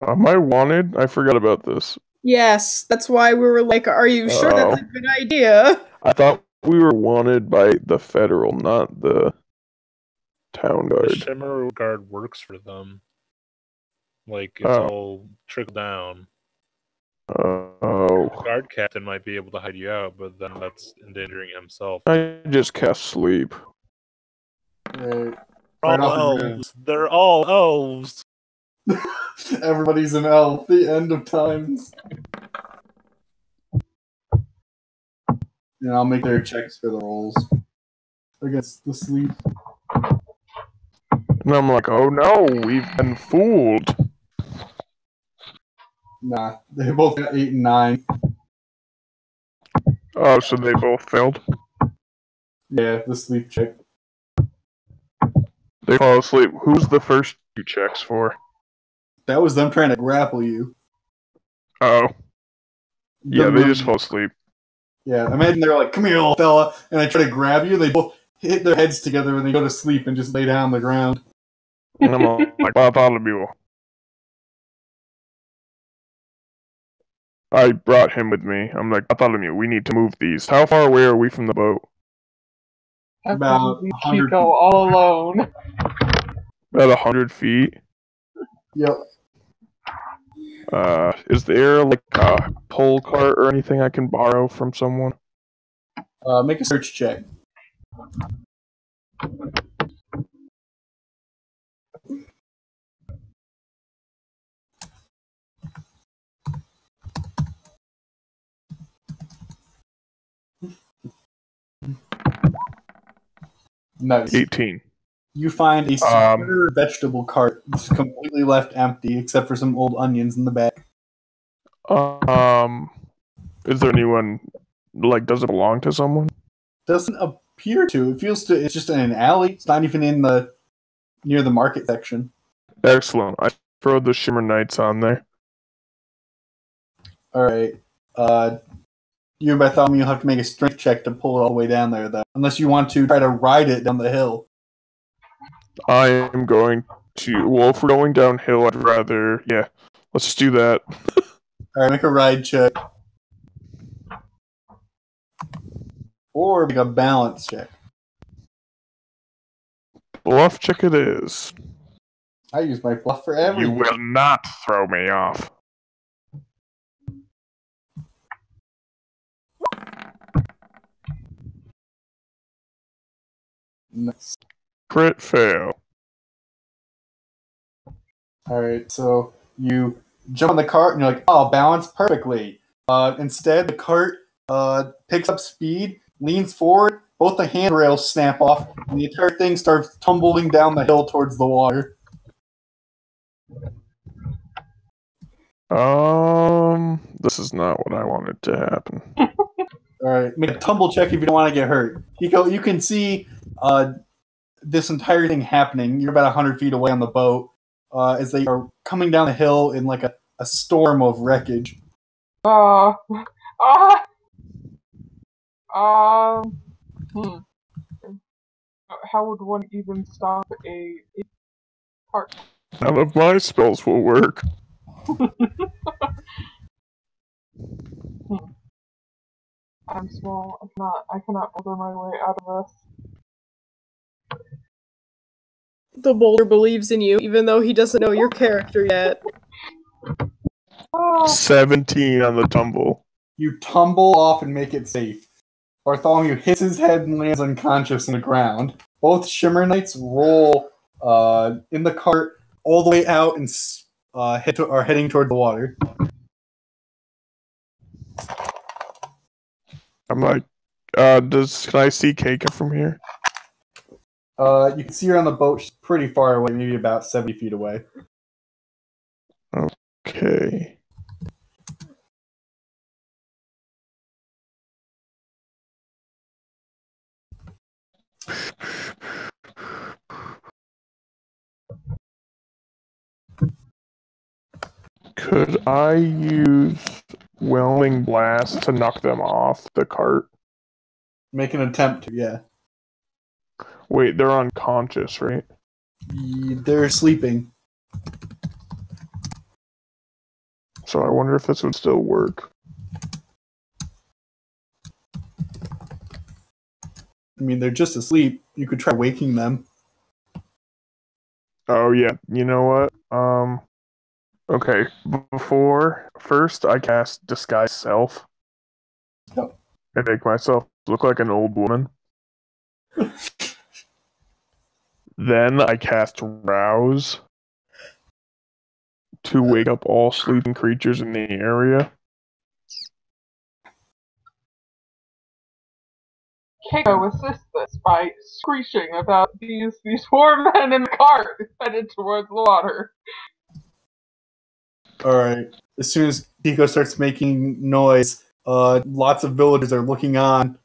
Am I wanted? I forgot about this. Yes, that's why we were like, are you sure that's a good idea? I thought we were wanted by the federal, not the town guard. The Shimmer Guard works for them. Like, it's all trickled down. The guard captain might be able to hide you out, but then that's endangering himself. I just cast sleep. Right. All elves. They're all elves. Everybody's an elf. The end of times. Yeah, I'll make their checks for the rolls against the sleep. And I'm like, oh no, we've been fooled. Nah, they both got 8 and 9. Oh, so they both failed? Yeah, the sleep check. They fall asleep. Who's the first 2 checks for? That was them trying to grapple you. Oh. Yeah, they just fall asleep. Yeah, imagine they're like, come here, little fella, and they try to grab you, they both hit their heads together and they go to sleep and just lay down on the ground. And I'm like, Bartholomew. I brought him with me. I'm like, Bartholomew, we need to move these. How far away are we from the boat? About 100 Chico all alone. About 100 feet? Yep. Is there like a pole cart or anything I can borrow from someone? Make a search check. Nice. 18. You find a super vegetable cart that's completely left empty, except for some old onions in the back. Is there anyone, like, does it belong to someone? Doesn't appear to. It feels to. It's just in an alley. It's not even in the near the market section. Excellent. I throw the Shimmer Knights on there. All right. You and Bartholomew have to make a strength check to pull it all the way down there, though. Unless you want to try to ride it down the hill. I am going to. Well, if we're going downhill, I'd rather. Yeah, let's do that. All right, make a ride check. Or make a balance check. Bluff check it is. I use my bluff for everything. You will not throw me off. Nice. Crit fail. Alright, so you jump on the cart and you're like, oh, balance perfectly. Instead, the cart picks up speed, leans forward, both the handrails snap off, and the entire thing starts tumbling down the hill towards the water. This is not what I wanted to happen. Alright, make a tumble check if you don't want to get hurt. You can see this entire thing happening. You're about 100 feet away on the boat as they are coming down the hill in like a storm of wreckage. How would one even stop a cart? None of my spells will work. I'm small. I cannot boulder my way out of this. The boulder believes in you, even though he doesn't know your character yet. 17 on the tumble. You tumble off and make it safe. Bartholomew hits his head and lands unconscious on the ground. Both Shimmer Knights roll in the cart all the way out and are heading toward the water. I'm like, can I see Keika from here? You can see her on the boat. She's pretty far away, maybe about 70 feet away. Okay. Could I use Whelming Blast to knock them off the cart? Make an attempt to, yeah. Wait, they're unconscious, right? They're sleeping. So I wonder if this would still work. I mean, they're just asleep. You could try waking them. Oh yeah, you know what? Okay, first I cast Disguise Self. Yep. I make myself look like an old woman. Then I cast Rouse to wake up all sleeping creatures in the area. Keiko assists this by screeching about these four men in the cart headed towards the water. Alright. As soon as Keiko starts making noise, lots of villagers are looking on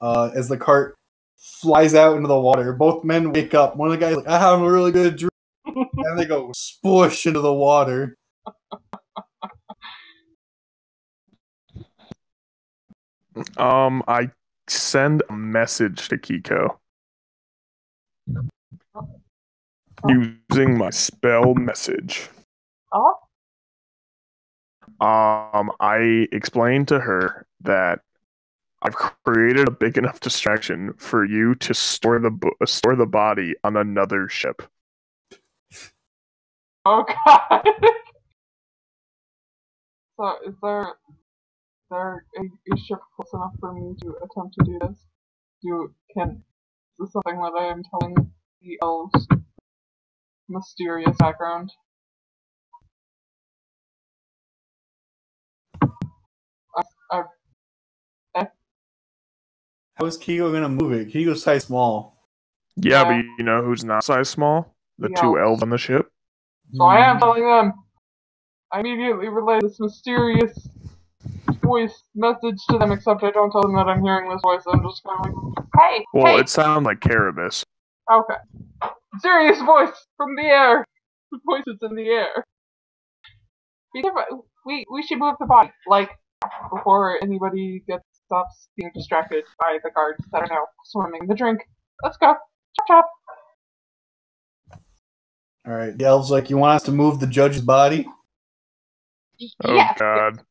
as the cart flies out into the water. Both men wake up. One of the guys is like, I have a really good dream. And they go spush into the water. I send a message to Kiko using my spell message. Oh? I explained to her that I've created a big enough distraction for you to store the body on another ship. Oh god. So, is there a ship close enough for me to attempt to do this? Is this something that I am telling the elves? Mysterious background. I, How is Kigo gonna move it? Kigo's size small. Yeah, but you know who's not size small? The The two elves. elves on the ship. So I am telling them. I immediately relay this mysterious voice message to them, except I don't tell them that I'm hearing this voice. I'm just kind of like, hey, Well, hey! it sounds like Carabas. Okay. Mysterious voice from the air! The voice is in the air. We should move the body, like, before anybody stops being distracted by the guards that are now swarming the drink. Let's go. Chop chop. Alright, the elf's like, you want us to move the judge's body? Oh Yes. God.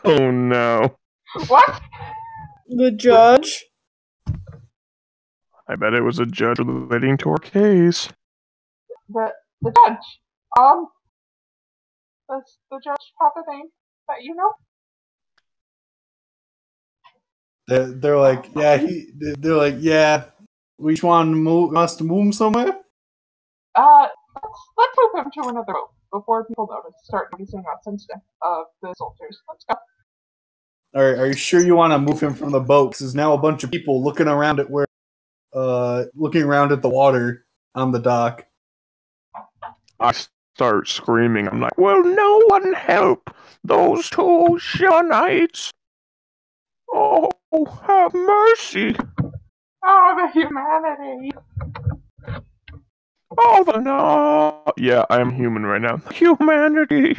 Oh no. What? The judge? I bet it was a judge relating to our case. The judge. Does the judge have a name that you know? They're like, yeah, we just want us to move him somewhere? Let's move him to another boat before people start noticing us instead of the soldiers. Let's go. Alright, are you sure you want to move him from the boat? Because there's now a bunch of people looking around at looking around at the water on the dock. I start screaming. I'm like, will no one help those two Shawnites? Oh, have mercy. Oh, the humanity. Oh, the no. Yeah, I am human right now. Humanity.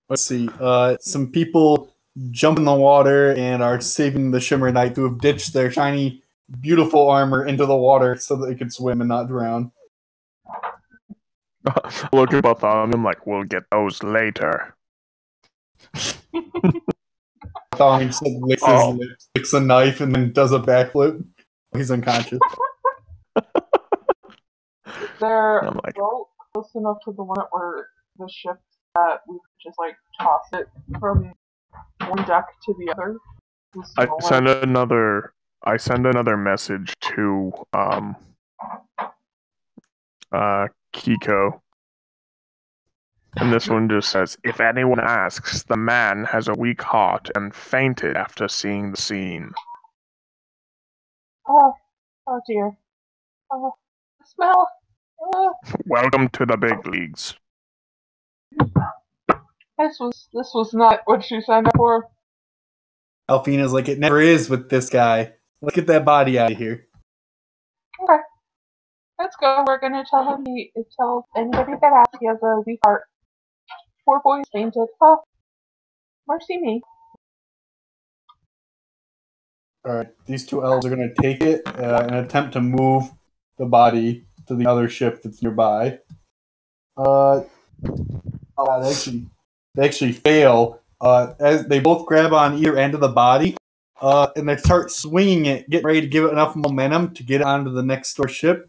Let's see. Some people jump in the water and are saving the Shimmer Knight who have ditched their shiny, beautiful armor into the water so that they could swim and not drown. Look at Bartholomew. I'm like, we'll get those later. Bartholomew just licks his lips, licks a knife, and then does a backflip. He's unconscious. They're I'm like, well close enough to the one where the ship that we could just like toss it from one deck to the other. I send another message to Kiko. And this one just says, if anyone asks, the man has a weak heart and fainted after seeing the scene. Oh dear. Oh, the smell. Welcome to the big leagues. This was not what she signed up for. Alfina's like, it never is with this guy. Let's get that body out of here. Okay. Let's go. We're gonna tell anybody that asks he has a weak heart. Poor boy fainted. Oh, mercy me. Alright, these two elves are going to take it and attempt to move the body to the other ship that's nearby. They actually fail. As they both grab on either end of the body, and they start swinging it, getting ready to give it enough momentum to get it onto the next door ship.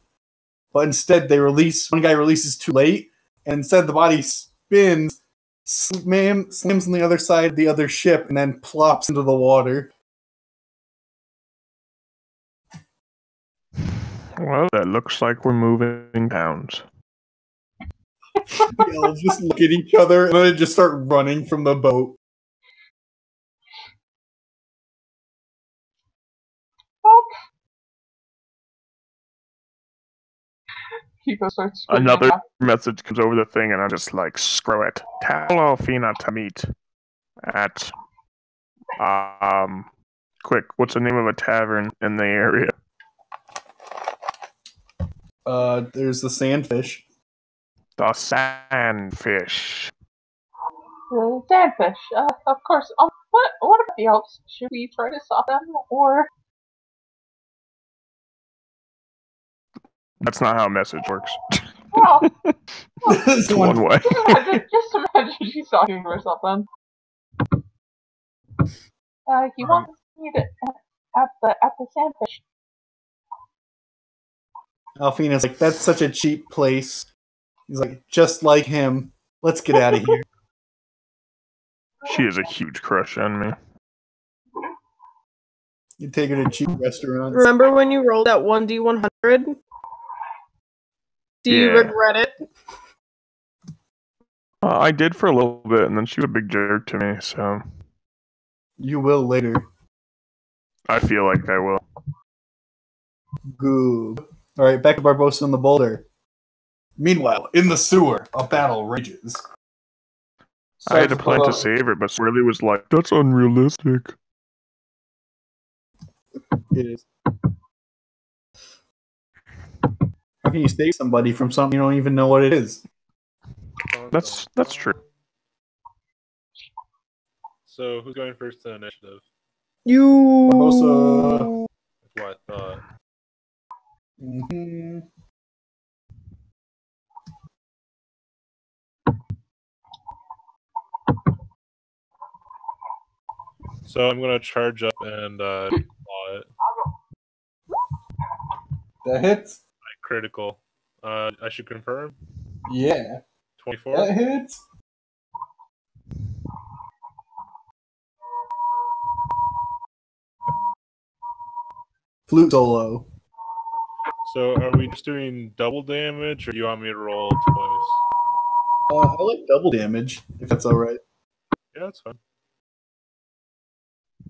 But instead, one guy releases too late, and instead the body spins, slams on the other side of the other ship, and then plops into the water. Well, that looks like we're moving towns. The elves just look at each other, and then they just start running from the boat. Oh. Kiko starts screaming. Another message comes over the thing, and I'm just like, screw it. Tell Alfina to meet at, quick, what's the name of a tavern in the area? There's the Sandfish. The Sandfish. The sandfish. Of course. What about the elves? Should we try to stop them, or? That's not how a message works. Well, This One way. just imagine she's talking to herself then. You want to meet at the sandfish? Alfina's like, that's such a cheap place. He's like, just like him. Let's get out of here. She has a huge crush on me. You take her to cheap restaurants. Remember when you rolled that 1D100? Do you Yeah. regret it? I did for a little bit, and then she was a big jerk to me, so You will later. I feel like I will. Goob. Alright, back to Barbosa and the boulder. Meanwhile, in the sewer, a battle rages. I had to plan to save her, but Swirly was like, that's unrealistic. It is. How can you save somebody from something you don't even know what it is? That's true. So who's going first to initiative? You. Barbosa. That's what I thought. Mm-hmm. So I'm gonna charge up and claw it. That hits? Critical. I should confirm. Yeah. 24. That hits? Flute solo. So are we just doing double damage, or do you want me to roll twice? I like double damage, if that's alright. Yeah, that's fine.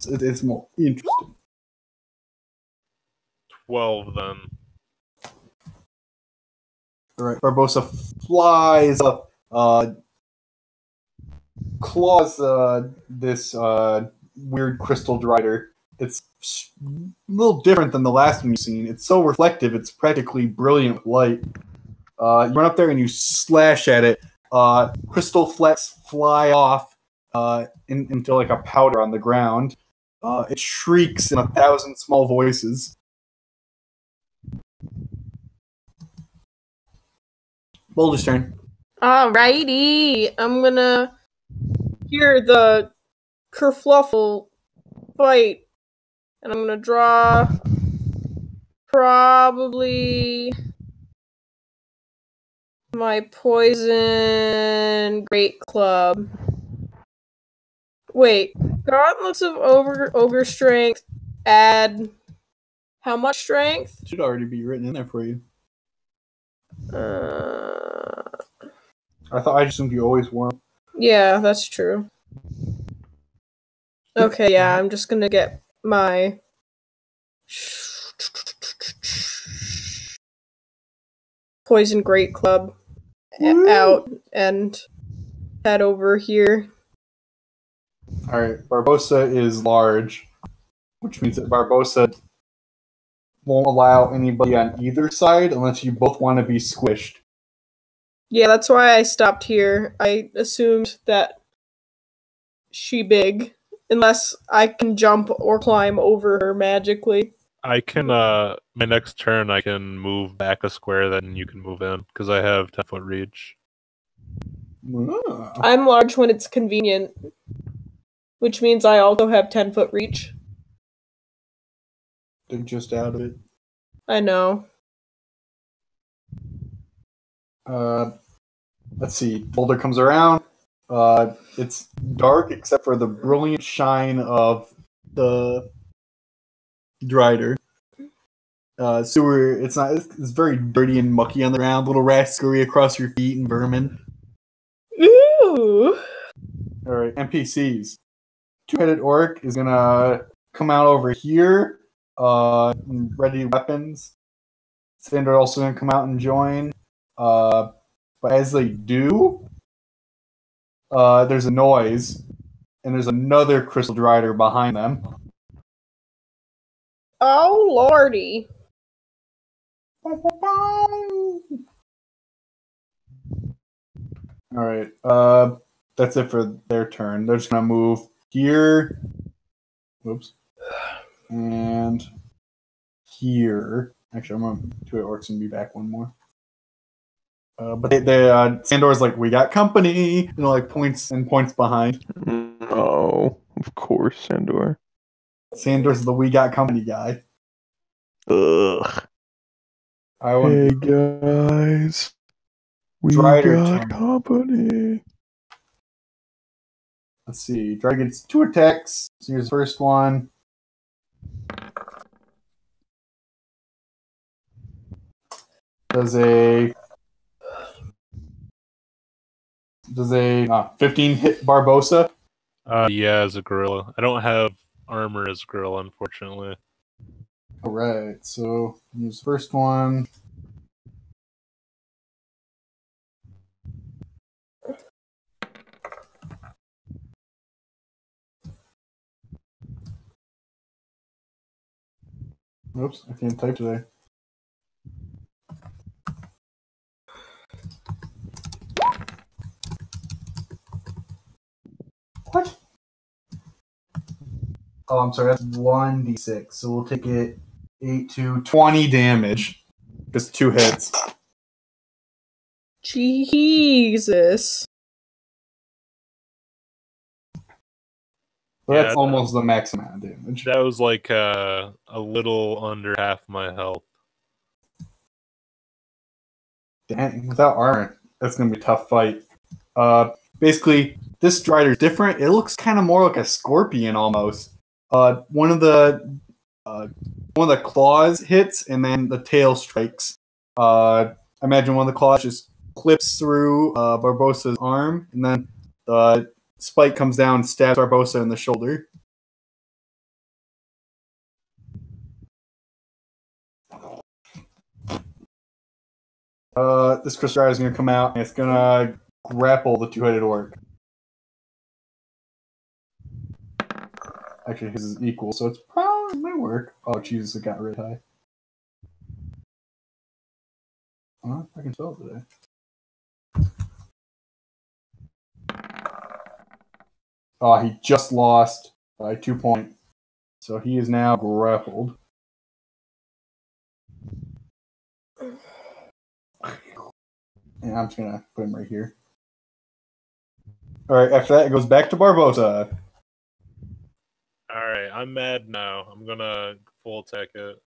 It's more interesting. 12 then. Alright, Barbosa flies up, claws this weird crystal drider. It's a little different than the last one you've seen. It's so reflective, it's practically brilliant light. You run up there and you slash at it. Crystal flecks fly off into like a powder on the ground. It shrieks in 1,000 small voices. Boulder's turn. Alrighty, I'm gonna hear the kerfluffle fight, and I'm gonna draw probably my poison great club. Wait, gauntlets of ogre strength add how much strength? Should already be written in there for you. I assumed you always wore them. Yeah, that's true. Okay, yeah, I'm just gonna get my poison great club out and head over here. Alright, Barbosa is large, which means that Barbosa won't allow anybody on either side unless you both want to be squished. Yeah, that's why I stopped here. I assumed that she big, unless I can jump or climb over her magically. I can, my next turn, I can move back a square, then you can move in, because I have 10-foot reach. Ah. I'm large when it's convenient, which means I also have 10-foot reach. They're just out of it. I know. Let's see. Boulder comes around. It's dark except for the brilliant shine of the drider. Sewer. It's not. It's very dirty and mucky on the ground. Little rats scurry across your feet and vermin. Ooh. All right, NPCs. Two-headed orc is gonna come out over here. Ready weapons. Standard also gonna come out and join. But as they do, there's a noise, and there's another crystal drider behind them. Oh, lordy. Alright, that's it for their turn. They're just gonna move here. Whoops. And here. Actually, I'm gonna do it orcs and be back one more. But Sandor's like, we got company, like points behind. Oh, of course, Sandor. Sandor's the we got company guy. Ugh. I want Hey guys. We Drider got turn. company. Let's see. Drider gets 2 attacks. So here's the first one. Does a 15 hit Barbosa? Yeah, as a gorilla. I don't have armor as a gorilla, unfortunately. Alright, so use first one. Oops, I can't type today. What? Oh, I'm sorry, that's 1d6. So we'll take it 8 to 20 damage. Just 2 hits. Jesus. So Yeah, that's almost the max amount of damage. That was like a little under half my health. Dang, without armor, that's gonna be a tough fight. Basically, this Strider's different. It looks kind of more like a scorpion almost. One of the claws hits, and then the tail strikes. I imagine one of the claws just clips through Barbosa's arm, and then the spike comes down and stabs Barbosa in the shoulder. This Chris Rider is going to come out, and it's going to grapple the 2-headed orc. Actually, his is equal, so it's probably might work. Oh, Jesus, it got really high. Oh, I can spell it today. Oh, he just lost by 2 points. So he is now grappled. And I'm just going to put him right here. Alright, after that, it goes back to Barbosa. Alright, I'm mad now. I'm gonna full attack it.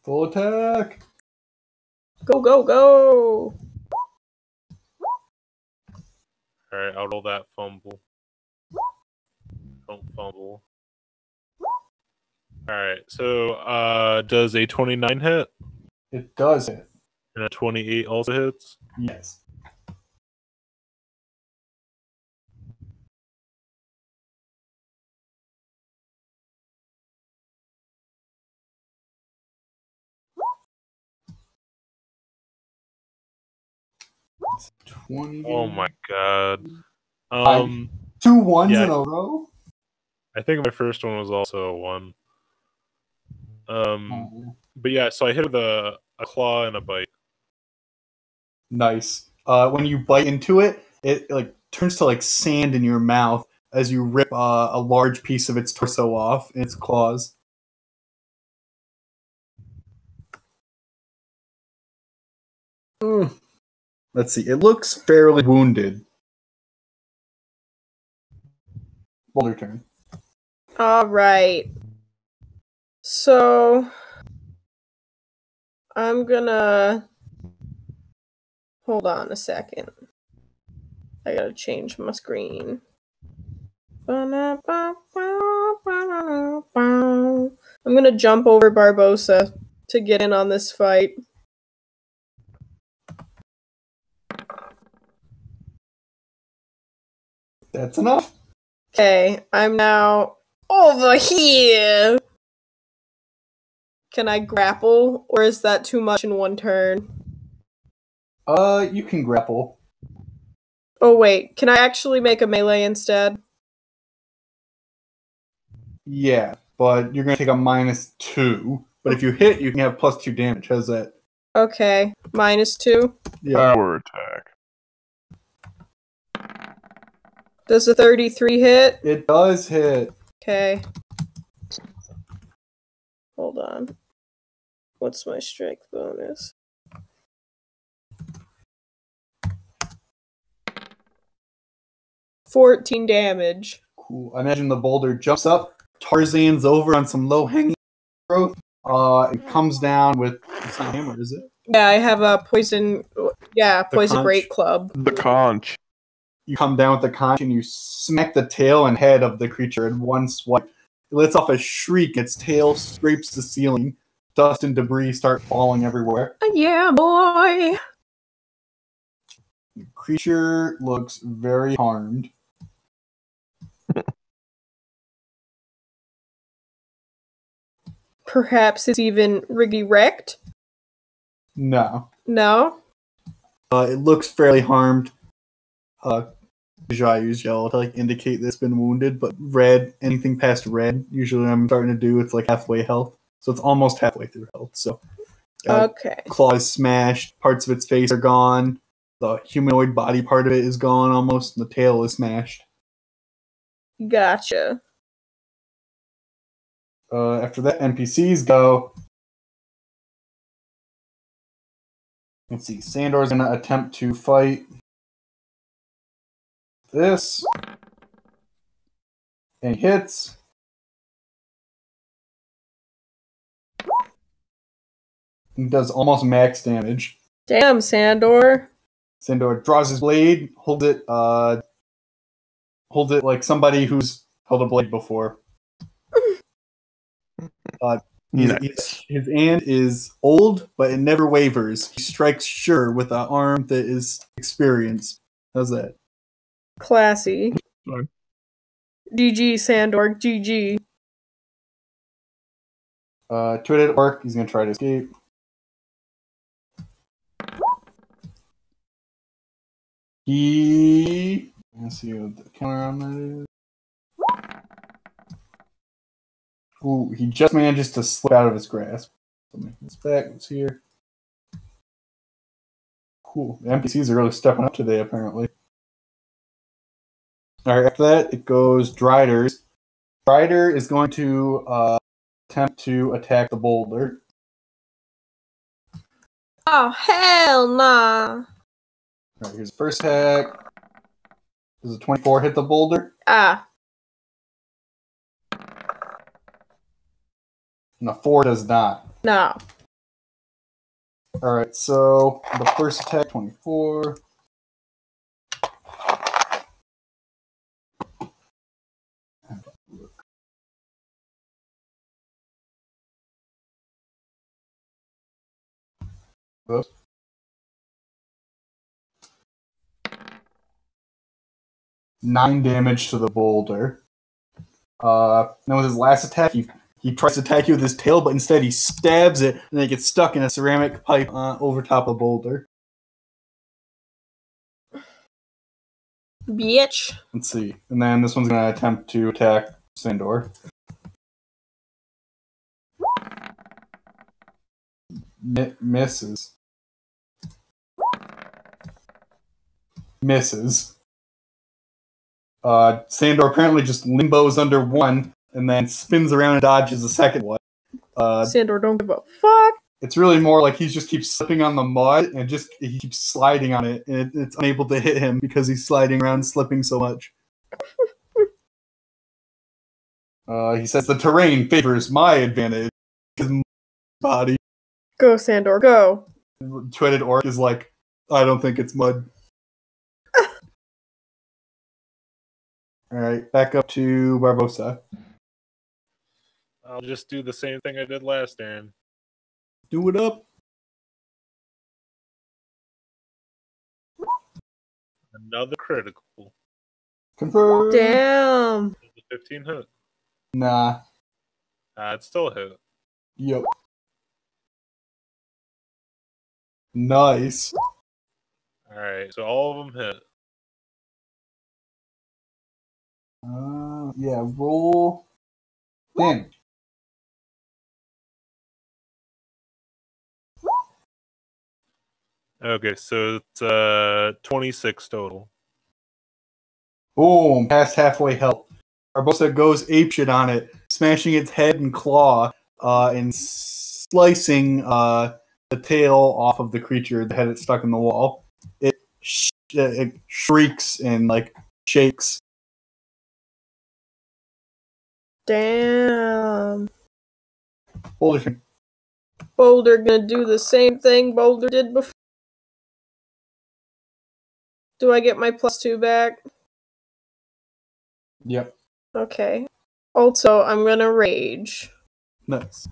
Full attack! Go, go, go! Alright, I'll roll that fumble. Don't fumble. Alright, so does a 29 hit? It does hit. And a 28 also hits? Yes. It's 20. Oh my god. 2 ones yeah. in a row? I think my first one was also a 1. But yeah, so I hit a claw and a bite. Nice. When you bite into it, it like turns to like sand in your mouth as you rip a large piece of its torso off in its claws. Let's see. It looks fairly wounded. Boulder turn. Alright. So I'm gonna hold on a second. I gotta change my screen. I'm gonna jump over Barbosa to get in on this fight. That's enough. Okay, I'm now over here. Can I grapple, or is that too much in one turn? You can grapple. Oh wait, can I actually make a melee instead? Yeah, but you're gonna take a -2. But if you hit, you can have +2 damage. How's that? Okay, -2. Yeah. Power attack. Does a 33 hit? It does hit. Okay. Hold on. What's my strength bonus? $14 damage. Cool. I imagine the boulder jumps up, Tarzan's over on some low-hanging growth. It comes down with... It's not hammer, is it? Yeah, I have a poison... Yeah, The Poison conch. Break Club. The conch. You come down with the conch and you smack the tail and head of the creature in one swipe. It lets off a shriek. Its tail scrapes the ceiling. Dust and debris start falling everywhere. Yeah, boy. The creature looks very harmed. Perhaps it's even riggy wrecked? No. No? It looks fairly harmed. Usually I use yellow to like indicate that it's been wounded, but red, anything past red, usually I'm starting to do, it's like halfway health. So it's almost halfway through health. So Okay. claw is smashed, parts of its face are gone, the humanoid body part of it is gone almost, and the tail is smashed. Gotcha. After that, NPCs go. Let's see, Sandor's gonna attempt to fight this. And he hits. He does almost max damage. Damn, Sandor. Sandor draws his blade, holds it like somebody who's held a blade before. Nice. His hand is old, but it never wavers. He strikes sure with an arm that is experienced. How's that? Classy. Fine. GG, Sandor. GG. Two-headed orc, he's gonna try to escape. Let's see what the counter on that is. Ooh, he just manages to slip out of his grasp. So make this back. It's here. Cool. The NPCs are really stepping up today, apparently. Alright, after that, it goes Driders. Drider is going to attempt to attack the boulder. Oh, hell nah. Alright, here's the first attack. Does a 24 hit the boulder? Ah. And a 4 does not. No. Alright, so the first attack, 24. Oops. Nine damage to the boulder. Then with his last attack, he tries to attack you with his tail, but instead he stabs it, and then it gets stuck in a ceramic pipe over top of the boulder. Bitch. Let's see. And then this one's going to attempt to attack Sandor. Misses. Misses. Sandor apparently just limbos under one, and then spins around and dodges the second one. Sandor don't give a fuck. It's really more like he just keeps slipping on the mud, and he keeps sliding on it, and it's unable to hit him because he's sliding around, slipping so much. He says the terrain favors my advantage. His body. Go, Sandor, go. Two-headed orc is like, I don't think it's mud. Alright, back up to Barbosa. I'll just do the same thing I did last turn. Do it up. Another critical. Confirm. Damn. 15 hit. Nah. It's still a hit. Yep. Nice. Alright, so all of them hit. Yeah, roll damage. Okay, so it's 26 total. Boom, past halfway health. Barbosa goes apeshit on it, smashing its head and claw, and slicing the tail off of the creature that had it stuck in the wall. It shrieks and like shakes. Damn. Boulder. Boulder gonna do the same thing Boulder did before. Do I get my +2 back? Yep. Okay. Also, I'm gonna rage. Nice.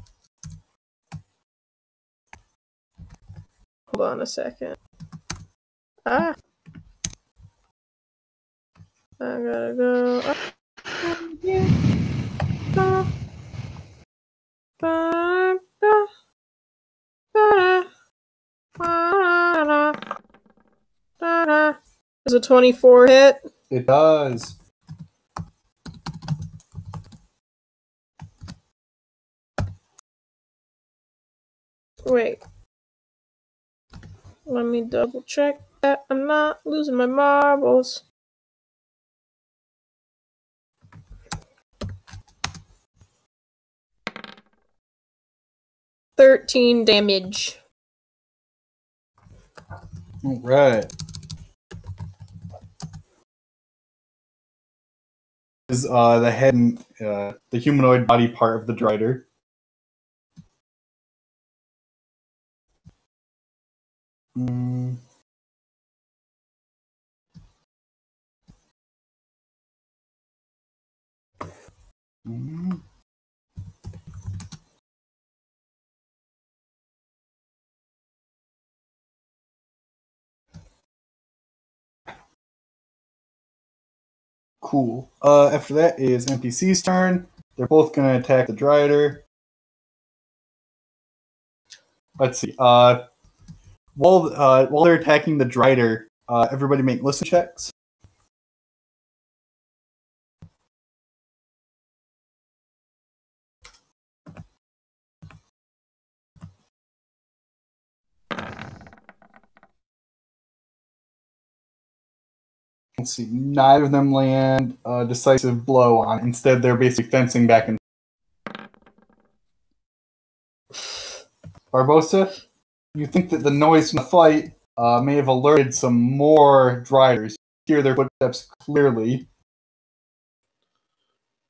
Hold on a second. Ah. I gotta go. Does a 24 hit? It does. Wait. Let me double check that I'm not losing my marbles. $13 damage. All right. Is the head and the humanoid body part of the Drider. Cool. After that is NPC's turn. They're both going to attack the Drider. Let's see. While they're attacking the Drider, everybody make listen checks. Let's see. Neither of them land a decisive blow on. Instead, they're basically fencing back and Barbosa, you think that the noise from the fight may have alerted some more Driders. You hear their footsteps clearly.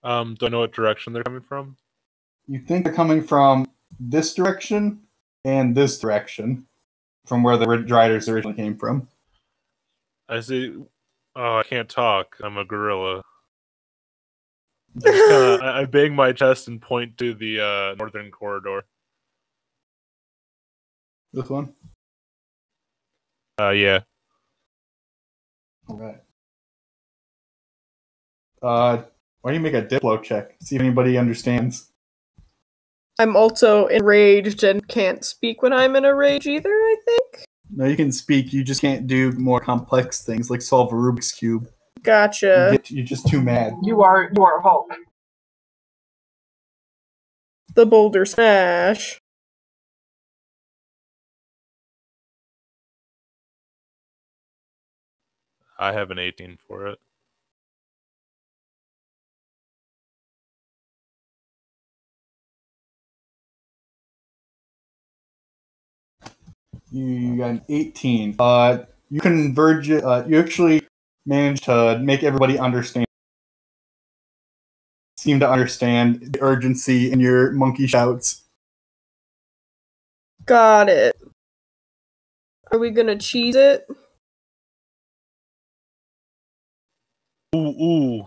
Do I know what direction they're coming from? You think they're coming from this direction and this direction, from where the Driders originally came from. I see. Oh, I can't talk. I'm a gorilla. I bang my chest and point to the northern corridor. This one? Yeah. Alright. Why don't you make a Diplo check? See if anybody understands. I'm also enraged and can't speak when I'm in a rage either, I think. No, you can speak, you just can't do more complex things like solve a Rubik's Cube. Gotcha. You're just too mad. You are Hulk. The boulder smash. I have an 18 for it. You got an 18. You converge. You actually managed to make everybody understand. Seem to understand the urgency in your monkey shouts. Got it. Are we gonna cheese it? Ooh.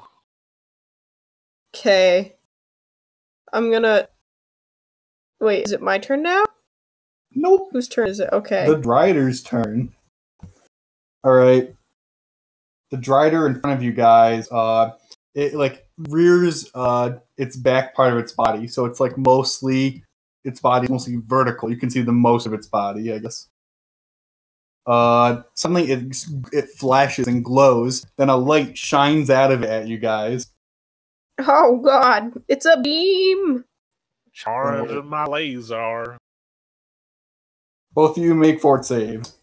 Okay. I'm gonna... Wait, is it my turn now? Nope. Whose turn is it? Okay. The Drider's turn. Alright. The Drider in front of you guys, it like rears its back part of its body, so it's like mostly mostly vertical. You can see the most of its body, I guess. Suddenly it flashes and glows, then a light shines out of it at you guys. Oh god, it's a beam! Charging my laser. Both of you make fort saves.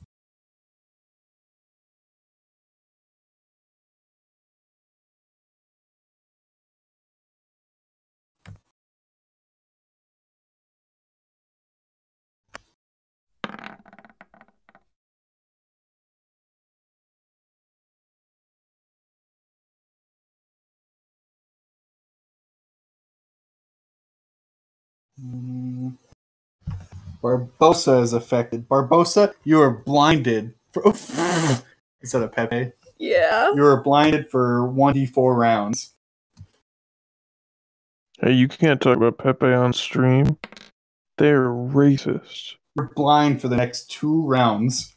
Barbosa is affected. Barbosa, you are blinded. Instead of Pepe. Yeah. You are blinded for 1d4 rounds. Hey, you can't talk about Pepe on stream. They're racist. You're blind for the next 2 rounds.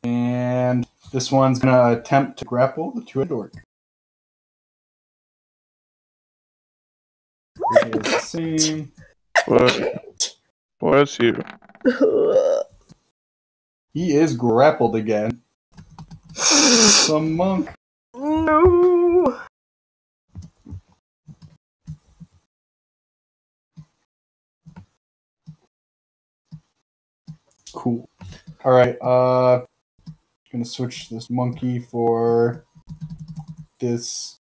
And this one's going to attempt to grapple the two-headed orc. It is the same. Bless you. He is grappled again. Some monk. No. Cool. Alright, gonna switch this monkey for this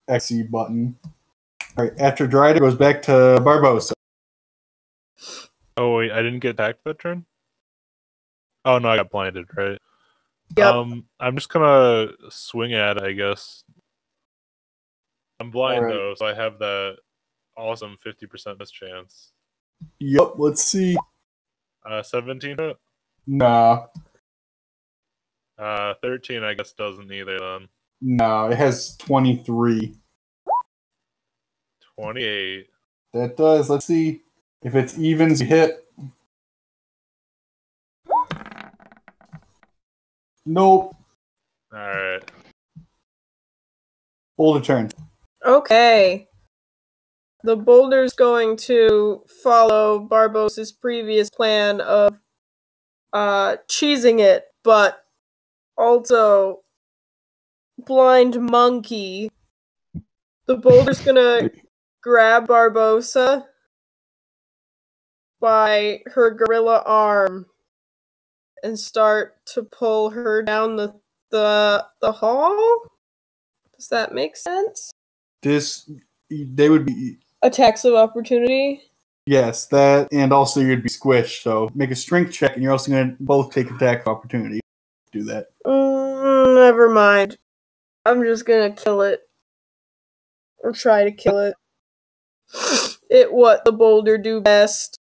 XE button. Alright, after Dryder goes back to Barbosa. Oh wait, I didn't get attacked that turn? Oh no, I got blinded, right? Yep. I'm just gonna swing at it, I guess. I'm blind Alright. though, so I have that awesome 50% miss chance. Yup, let's see. 17 hit? Nah. 13 I guess doesn't either then. No, it has 23. 28. That does. Let's see. If it's evens, you hit. Nope. Alright. Boulder turn. Okay. The boulder's going to follow Barbos's previous plan of cheesing it, but also blind monkey. The boulder's gonna grab Barbosa by her gorilla arm and start to pull her down the hall. Does that make sense? They would be, Attacks of opportunity. yes, that, and also you'd be squished, so make a strength check, and you're also going to both take attack of opportunity. Do that. Never mind. I'm just gonna kill it. Or try to kill it. It what the boulder do best.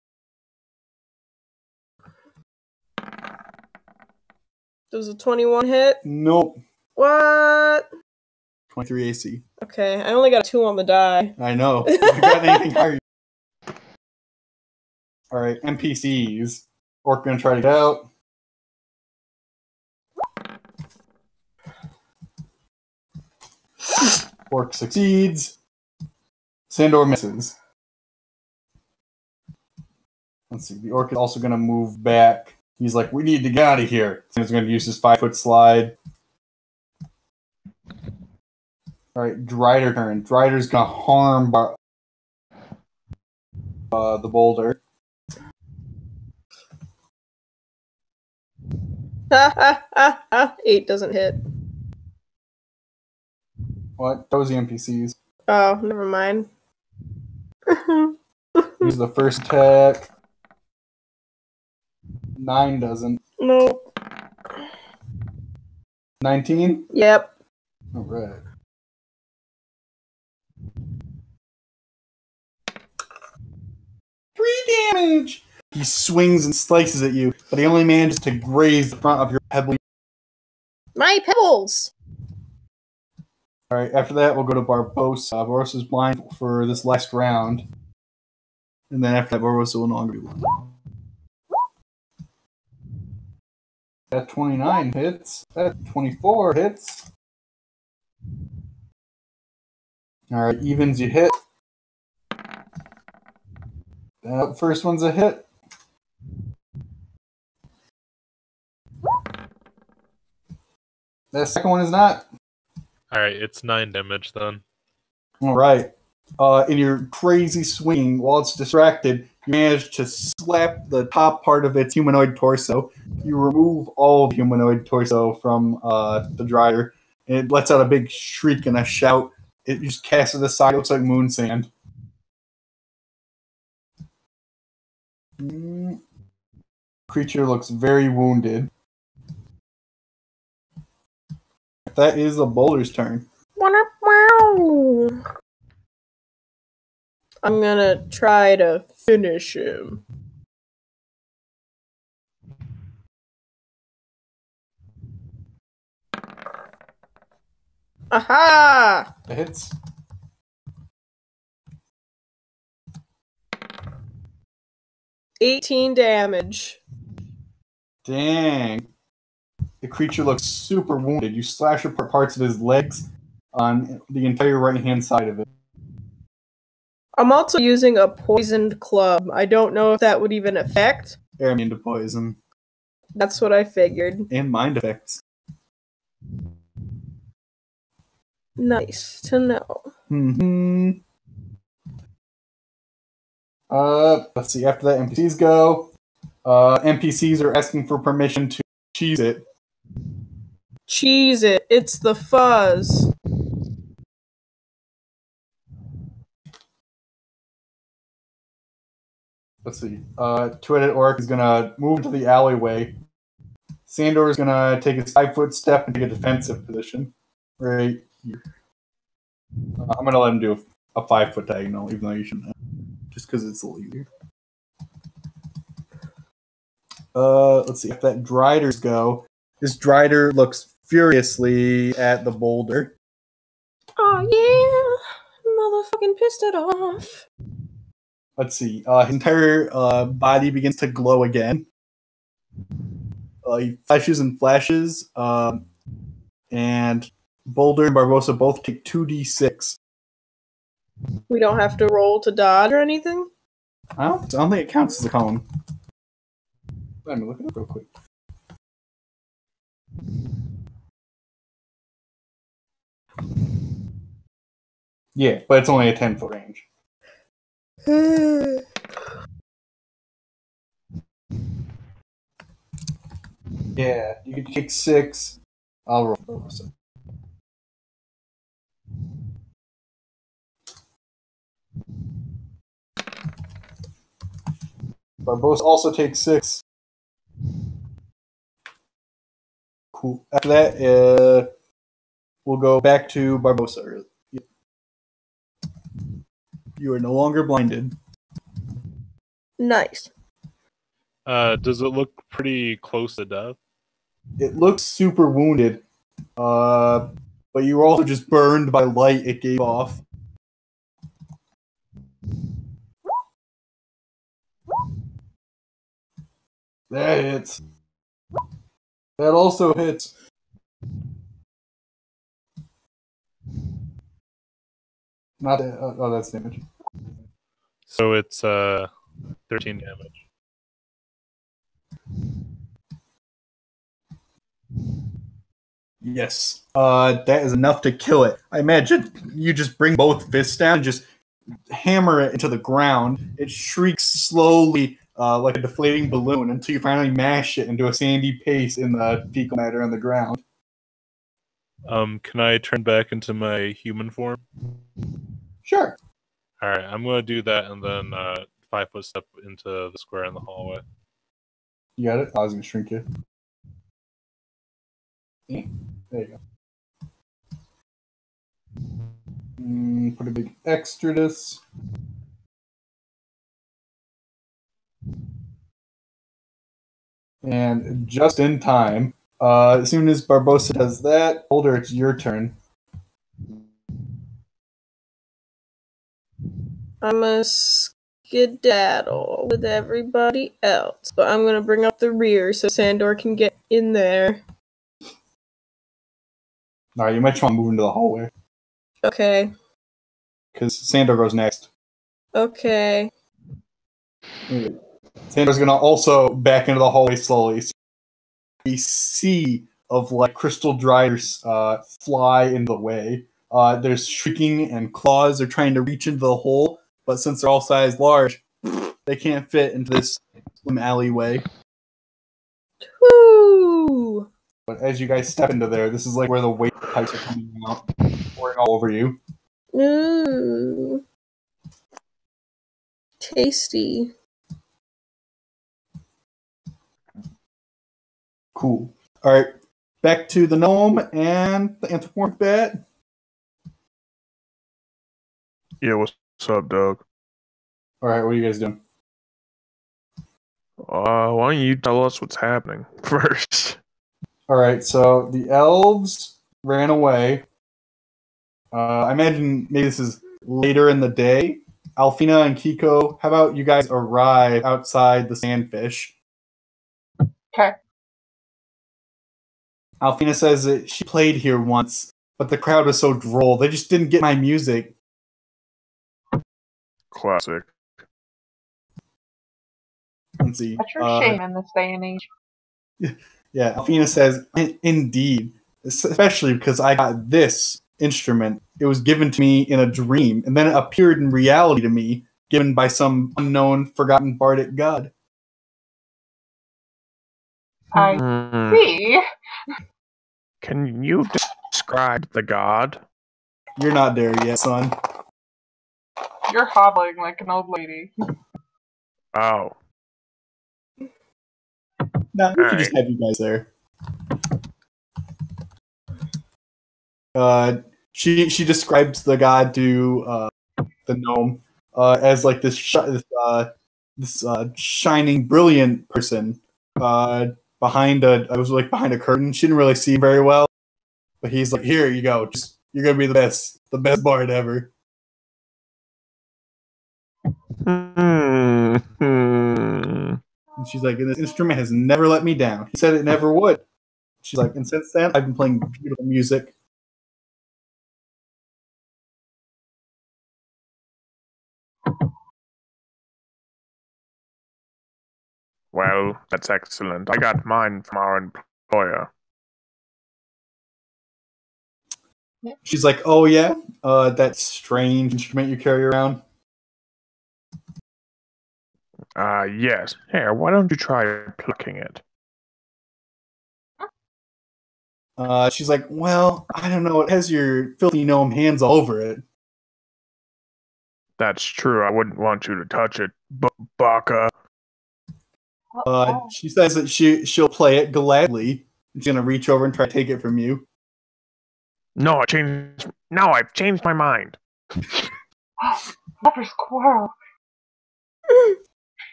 Does a 21 hit? Nope. What? 23 AC. Okay, I only got a 2 on the die. I know. If you got anything higher. Alright, NPCs. Orc gonna try to get out. Orc succeeds. Sandor misses. Let's see. The orc is also gonna move back. He's like, we need to get out of here. So he's gonna use his 5-foot slide. Alright, Dryder turn. Dryder's gonna harm the boulder. Ha ha ha ha. 8 doesn't hit. What? Those are the NPCs. Oh, never mind. Use the first attack. 9 doesn't. Nope. 19? Yep. Alright. Three damage! He swings and slices at you, but he only manages to graze the front of your pebbly. My pebbles! Alright, after that, we'll go to Barbosa. Barbosa's blind for this last round. And then after that, Barbosa will no longer be blind. That 29 hits. That 24 hits. Alright, evens you hit. That first one's a hit. That second one is not. Alright, it's 9 damage then. Alright. In your crazy swing, while it's distracted, you manage to slap the top part of its humanoid torso. You remove all of humanoid torso from the dryer, and it lets out a big shriek and a shout. It just casts it aside. It looks like moon sand. Creature looks very wounded. That is the boulder's turn. I'm gonna try to finish him. Aha! That hits. $18 damage. Dang. The creature looks super wounded. You slash apart parts of his legs on the entire right-hand side of it. I'm also using a poisoned club. I don't know if that would even affect. They're immune to poison. That's what I figured. And mind effects. Nice to know. Mm-hmm. Let's see. After that, NPCs go. NPCs are asking for permission to cheese it. Cheese it. It's the fuzz. Let's see. Two-headed orc is gonna move into the alleyway. Sandor is gonna take his 5-foot step and take a defensive position. Right here. I'm gonna let him do a 5-foot diagonal, even though you shouldn't have. Just because it's a little easier. Let's see. If that Driders go, this Drider looks furiously at the boulder. Oh yeah, motherfucking pissed it off. Let's see. His entire body begins to glow again. He flashes and flashes, and Boulder and Barbosa both take 2d6. We don't have to roll to dodge or anything? I don't think it counts as a cone. Let me look it up real quick. Yeah, but it's only a 10-foot range. Yeah, you can take 6. I'll roll Barbosa. Barbosa also takes 6. Cool. After that, we'll go back to Barbosa. You are no longer blinded. Nice. Does it look pretty close to death? It looks super wounded, but you were also just burned by light it gave off. That hits. That also hits. Not that. Oh, that's damage. So it's 13 damage. Yes. That is enough to kill it. I imagine you just bring both fists down and just hammer it into the ground. It shrieks slowly, like a deflating balloon, until you finally mash it into a sandy paste in the fecal matter on the ground. Can I turn back into my human form? Sure. All right, I'm gonna do that, and then 5-foot step into the square in the hallway. You got it? I was going to shrink you. There you go. Put a big extra this. And just in time, as soon as Barbosa does that, Boulder, it's your turn. I'm a skedaddle with everybody else, but I'm gonna bring up the rear so Sandor can get in there. Alright, you might try to move into the hallway. Okay. Because Sandor goes next. Okay. Sandor's gonna also back into the hallway slowly. So a sea of like crystal dryers fly in the way. There's shrieking and claws are trying to reach into the hole, but since they're all size large, they can't fit into this slim alleyway. Woo! But as you guys step into there, this is like where the waste pipes are coming out, pouring all over you. Ooh. Tasty. Cool. Alright, back to the gnome and the anthropomorphic bat. Yeah, what's up, Doug? All right, what are you guys doing? Why don't you tell us what's happening first? All right, so the elves ran away. I imagine maybe this is later in the day. Alfina and Kiko, how about you guys arrive outside the Sandfish? Okay. Alfina says that she played here once, but the crowd was so droll. They just didn't get my music. Classic. Let's see. That's your shame in this day and age. Yeah, Alfina says, indeed. Especially because I got this instrument. It was given to me in a dream, and then it appeared in reality to me, given by some unknown, forgotten bardic god. I see. Can you describe the god? You're not there yet, son. You're hobbling like an old lady. Oh. No, we can just have you guys there. She describes the god to the gnome as like this shining, brilliant person behind a curtain. She didn't really see very well, but he's like, "Here you go. You're gonna be the best bard ever." And she's like, "This instrument has never let me down. He said it never would." She's like, "And since then, I've been playing beautiful music." Well, that's excellent. I got mine from our employer. She's like, "Oh yeah, that strange instrument you carry around." Yes. Here, why don't you try plucking it? She's like, "Well, I don't know. It has your filthy gnome hands all over it." That's true. I wouldn't want you to touch it, Baka. She says that she'll play it gladly. She's gonna reach over and try to take it from you. No, I've changed my mind. Leper squirrel.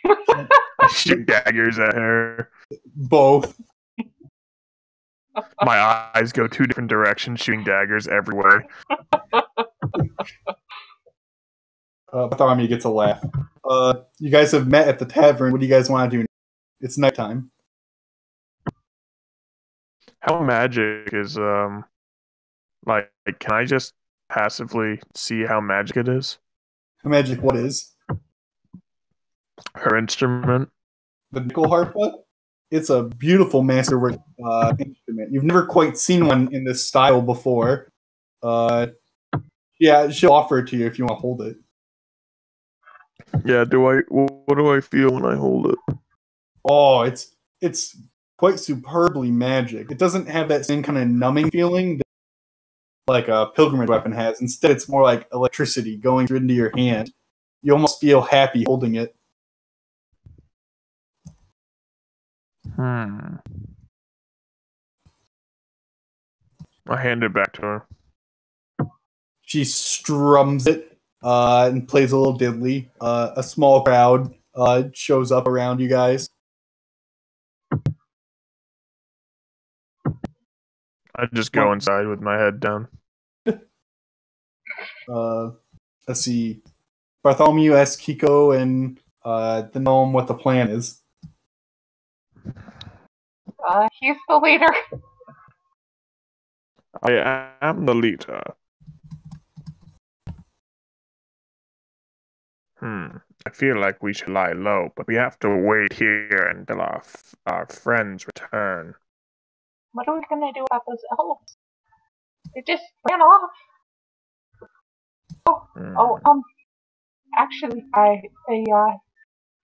I shoot daggers at her. Both. My eyes go two different directions, shooting daggers everywhere. Bartholomew gets a laugh. You guys have met at the tavern. What do you guys want to do? It's nighttime. How magic is like? Can I just passively see how magic it is? How magic what is? Her instrument. The nickel harpa? It's a beautiful masterwork instrument. You've never quite seen one in this style before. Yeah, she'll offer it to you if you want to hold it. Yeah, what do I feel when I hold it? Oh, it's quite superbly magic. It doesn't have that same kind of numbing feeling that like a pilgrimage weapon has. Instead, it's more like electricity going into your hand. You almost feel happy holding it. I hand it back to her. She strums it and plays a little diddly. A small crowd shows up around you guys. I just go inside with my head down. Let's see. Bartholomew asks Kiko and the gnome what the plan is. He's the leader. I am the leader. I feel like we should lie low, but we have to wait here until our friends return. What are we gonna do about those elves? They just ran off. Actually, they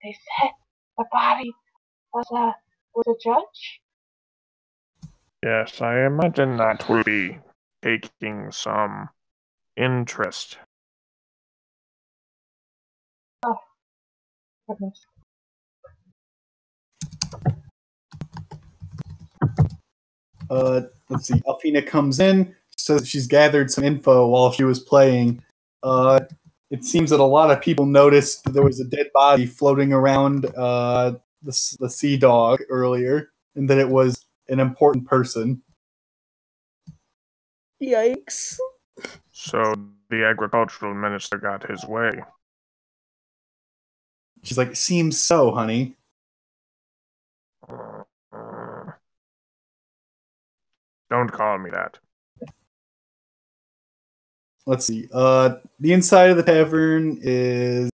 said the body was a judge. Yes, I imagine that will be taking some interest. Oh, goodness. Let's see. Alfina comes in, says she's gathered some info while she was playing. it seems that a lot of people noticed that there was a dead body floating around the sea dog earlier, and that it was an important person. Yikes. So the agricultural minister got his way. She's like, seems so, honey. Don't call me that. Let's see. The inside of the tavern is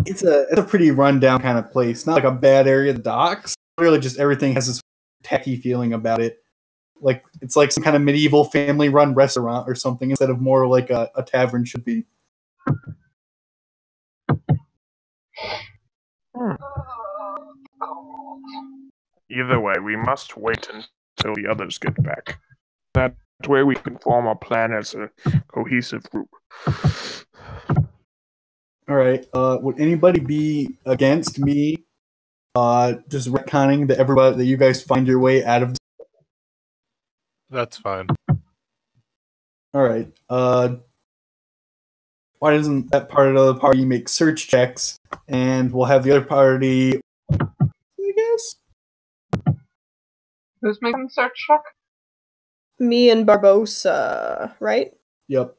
it's a pretty rundown kind of place. Not like a bad area of the docks. Really, just everything has this tacky feeling about it. Like it's like some kind of medieval family-run restaurant or something instead of more like a tavern should be. Either way, we must wait until the others get back. That way we can form a plan as a cohesive group. All right. Would anybody be against me just retconning that everybody that you guys find your way out of? That's fine. All right. Why doesn't that part of the party make search checks, and we'll have the other party, I guess? Who's making the search check? Me and Barbosa, right? Yep.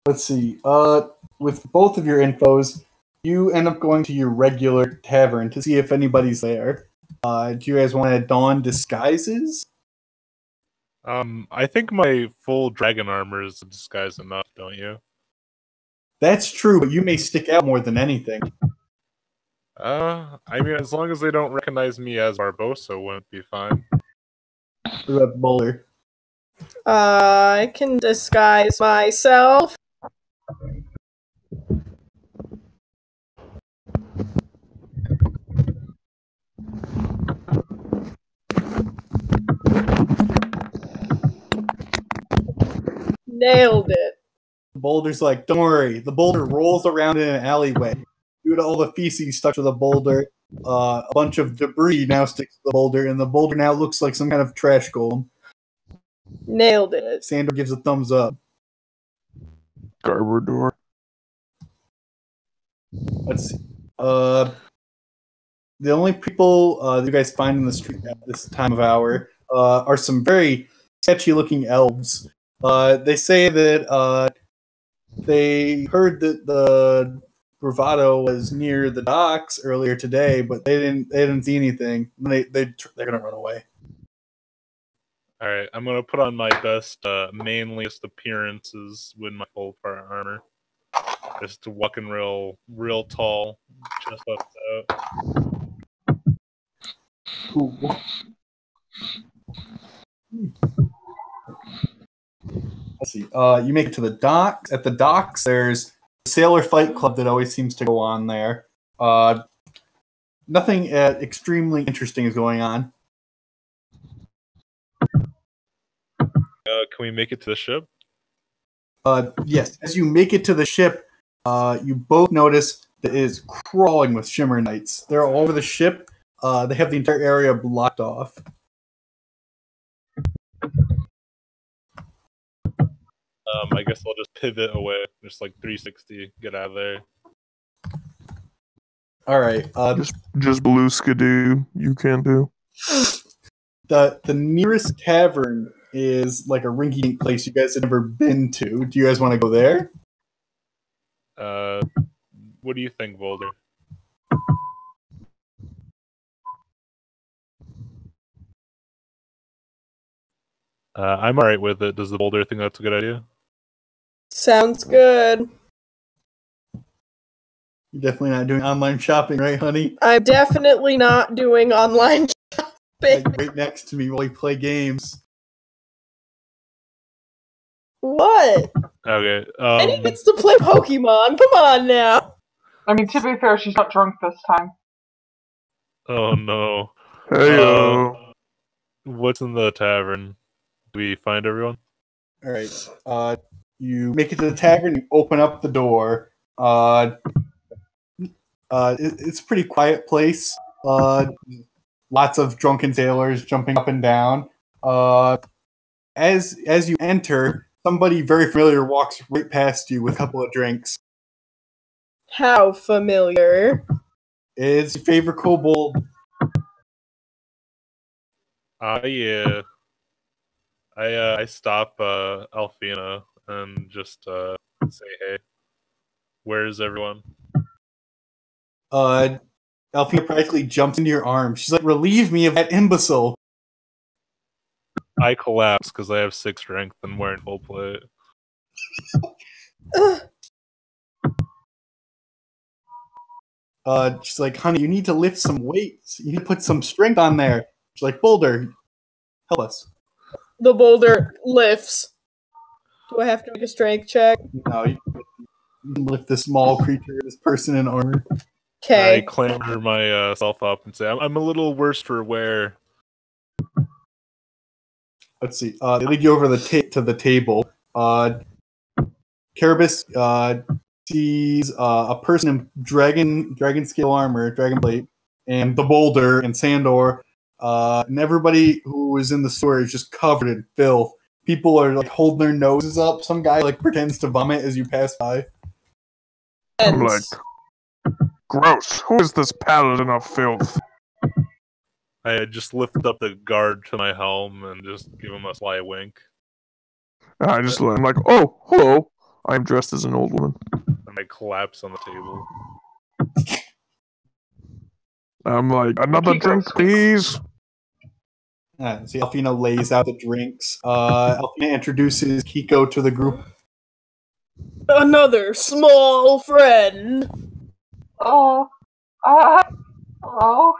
Let's see. With both of your infos, you end up going to your regular tavern to see if anybody's there. Do you guys want to don disguises? I think my full dragon armor is a disguise enough, don't you? That's true, but you may stick out more than anything. I mean, as long as they don't recognize me as Barbosa, wouldn't be fine. What about Boulder? I can disguise myself. Nailed it. Boulder's like, don't worry. The boulder rolls around in an alleyway. Due to all the feces stuck to the boulder, a bunch of debris now sticks to the boulder, and the boulder now looks like some kind of trash golem. Nailed it. Sandra gives a thumbs up. Garbodor. Let's see. The only people that you guys find in the street at this time of hour are some very sketchy-looking elves. They say that they heard that the Bravado was near the docks earlier today, but they didn't see anything. They're gonna run away. All right, I'm gonna put on my best, manliest appearances with my full part armor, just walking real tall, just up out. Cool. Let's see. You make it to the docks. At the docks, there's a sailor fight club that always seems to go on there. Nothing extremely interesting is going on. Can we make it to the ship? Yes. As you make it to the ship, you both notice that it is crawling with Shimmer Knights. They're all over the ship. They have the entire area blocked off. I guess I'll just pivot away, just like 360, get out of there. All right. Just blue skidoo. You can do. The nearest tavern is like a rinky-dink place you guys have never been to. Do you guys want to go there? What do you think, Boulder? I'm alright with it. Does the Boulder think that's a good idea? Sounds good. You're definitely not doing online shopping, right, honey? I'm definitely not doing online shopping. Like right next to me while we play games. What? Okay. And he gets to play Pokemon. Come on now. I mean, to be fair, she's not drunk this time. Oh no. Hey, What's in the tavern? Do we find everyone? All right. You make it to the tavern. You open up the door. It's a pretty quiet place. Lots of drunken sailors jumping up and down. As you enter, somebody very familiar walks right past you with a couple of drinks. How familiar? It's your favorite kobold. Yeah. I stop Alfina and just say, hey, where's everyone? Alfina practically jumps into your arms. She's like, "Relieve me of that imbecile." I collapse because I have 6 strength and wearing full plate. She's like, "Honey, you need to lift some weights. You need to put some strength on there." She's like, "Boulder, help us." The boulder lifts. Do I have to make a strength check? No, you can lift this small creature, this person in armor. I Okay. clamber myself up and say, I'm a little worse for wear. Let's see. They lead you over to the table. Carabas sees a person in dragon scale armor, dragon plate, and the boulder and Sandor, and everybody who is in the store is just covered in filth. People are like holding their noses up. Some guy like pretends to vomit as you pass by. I'm like, gross. Who is this paladin of filth? I just lift up the guard to my helm and just give him a sly wink. I'm like, oh, hello. I'm dressed as an old woman. And I collapse on the table. I'm like, another drink, please. See, Alfina lays out the drinks. Alfina introduces Kiko to the group. Another small friend. Oh, hello.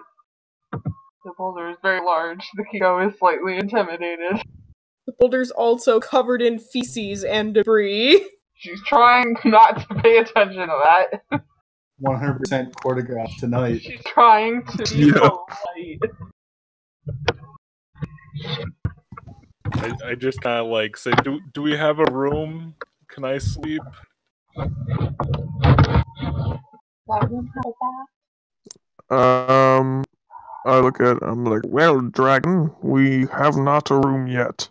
The boulder is very large. The Kiko is slightly intimidated. The boulder's also covered in feces and debris. She's trying not to pay attention to that. 100% choreographed tonight. She's trying to be polite. I just kind of like say, do we have a room? Can I sleep? I look at, I'm like, well, dragon, we have not a room yet.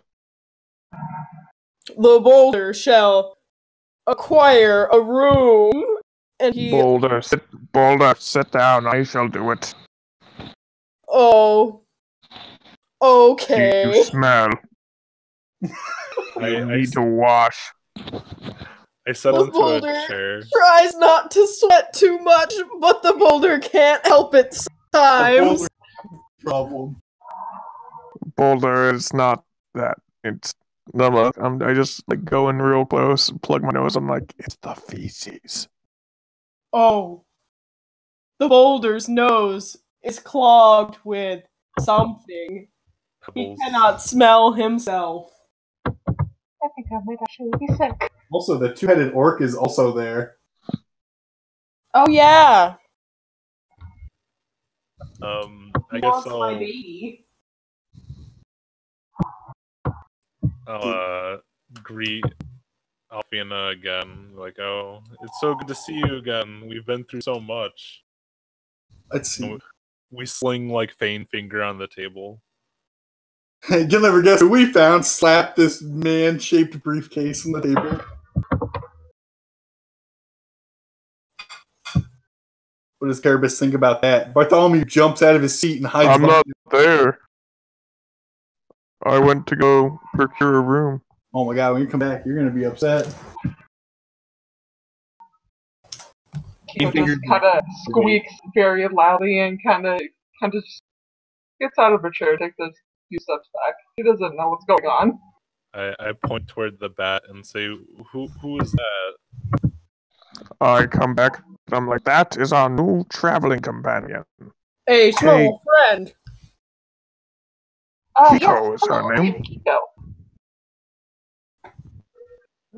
The boulder shall acquire a room, and he... Boulder, sit down, I shall do it. Oh. Okay. You smell. I You need to wash. I settle The into a boulder chair. tries not to sweat too much, but the boulder can't help it sometimes. Problem. Boulder is not that. It's I just like go in real close, plug my nose. I'm like, it's the feces. Oh. The boulder's nose is clogged with something. He Pebbles. cannot smell himself. I think I might actually be sick. Also, the two-headed orc is also there. Oh yeah. I guess my baby. I'll greet Alfina again. Like, oh, it's so good to see you again. We've been through so much. Let's see. We sling like Fane Finger on the table. You'll never guess who we found. Slap this man-shaped briefcase on the table. What does Carabas think about that? Bartholomew jumps out of his seat and hides. I'm not there. I went to go procure a room. Oh my god! When you come back, you're gonna be upset. Kiko just kind of squeaks very loudly and kind of just gets out of her chair, takes a few steps back. He doesn't know what's going on. I point toward the bat and say, who is that? I come back. I'm like, that is our new traveling companion. A small friend. Kiko is her hello, name. I'm Kiko.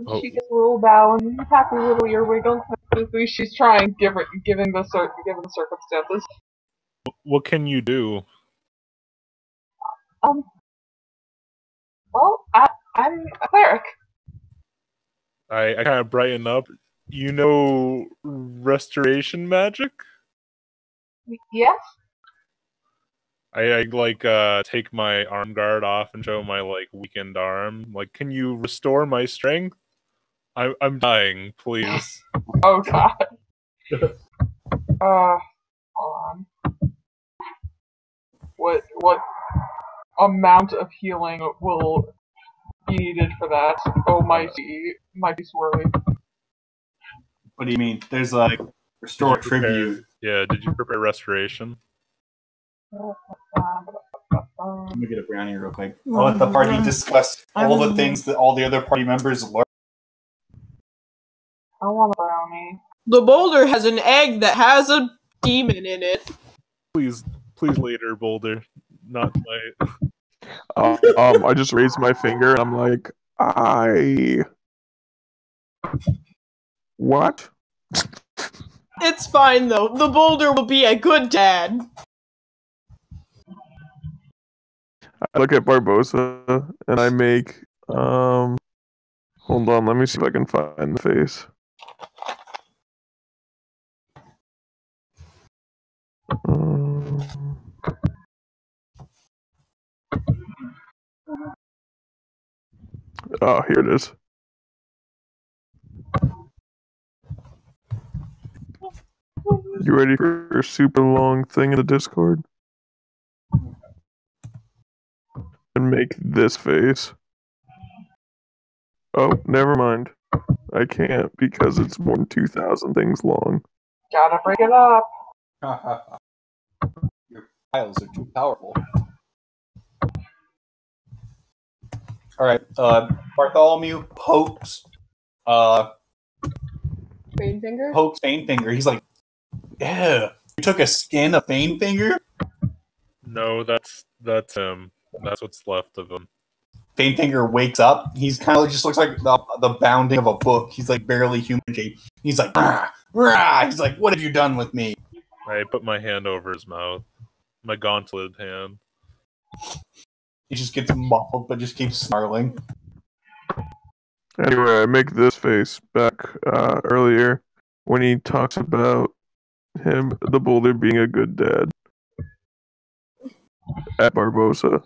Oh. She gets a little bow and happy little ear wiggle. At least she's trying, given the circumstances. What can you do? Well, I'm a cleric. I kind of brighten up. You know restoration magic? Yes. I take my arm guard off and show my weakened arm. Like, can you restore my strength? I'm dying, please. Oh god. Hold on. What amount of healing will be needed for that? Oh, might be swirly. What do you mean? There's like restore tribute. Yeah, did you prepare restoration? Let me get a brownie real quick. I'll let the party discuss all the things that all the other party members learn. I want a brownie. The boulder has an egg that has a demon in it. Please later, Boulder. Not tonight. I just raised my finger and I'm like, what? It's fine though. The boulder will be a good dad. I look at Barbosa and I make hold on, let me see if I can find the face. Oh, here it is. You ready for a super long thing in the Discord? And make this face. Oh, never mind. I can't because it's more than 2,000 things long. Gotta break it up. Your piles are too powerful. Alright, Bartholomew pokes Banefinger? pokes Banefinger. He's like, yeah, you took a skin of Banefinger? No, that's him. That's what's left of him. Banefinger wakes up. He's kind of just looks like the bounding of a book. He's like barely human shape. He's like, rah, rah. He's like, what have you done with me? I put my hand over his mouth. My gauntleted hand. He just gets muffled but just keeps snarling. Anyway, I make this face back earlier when he talks about the boulder being a good dad. At Barbosa.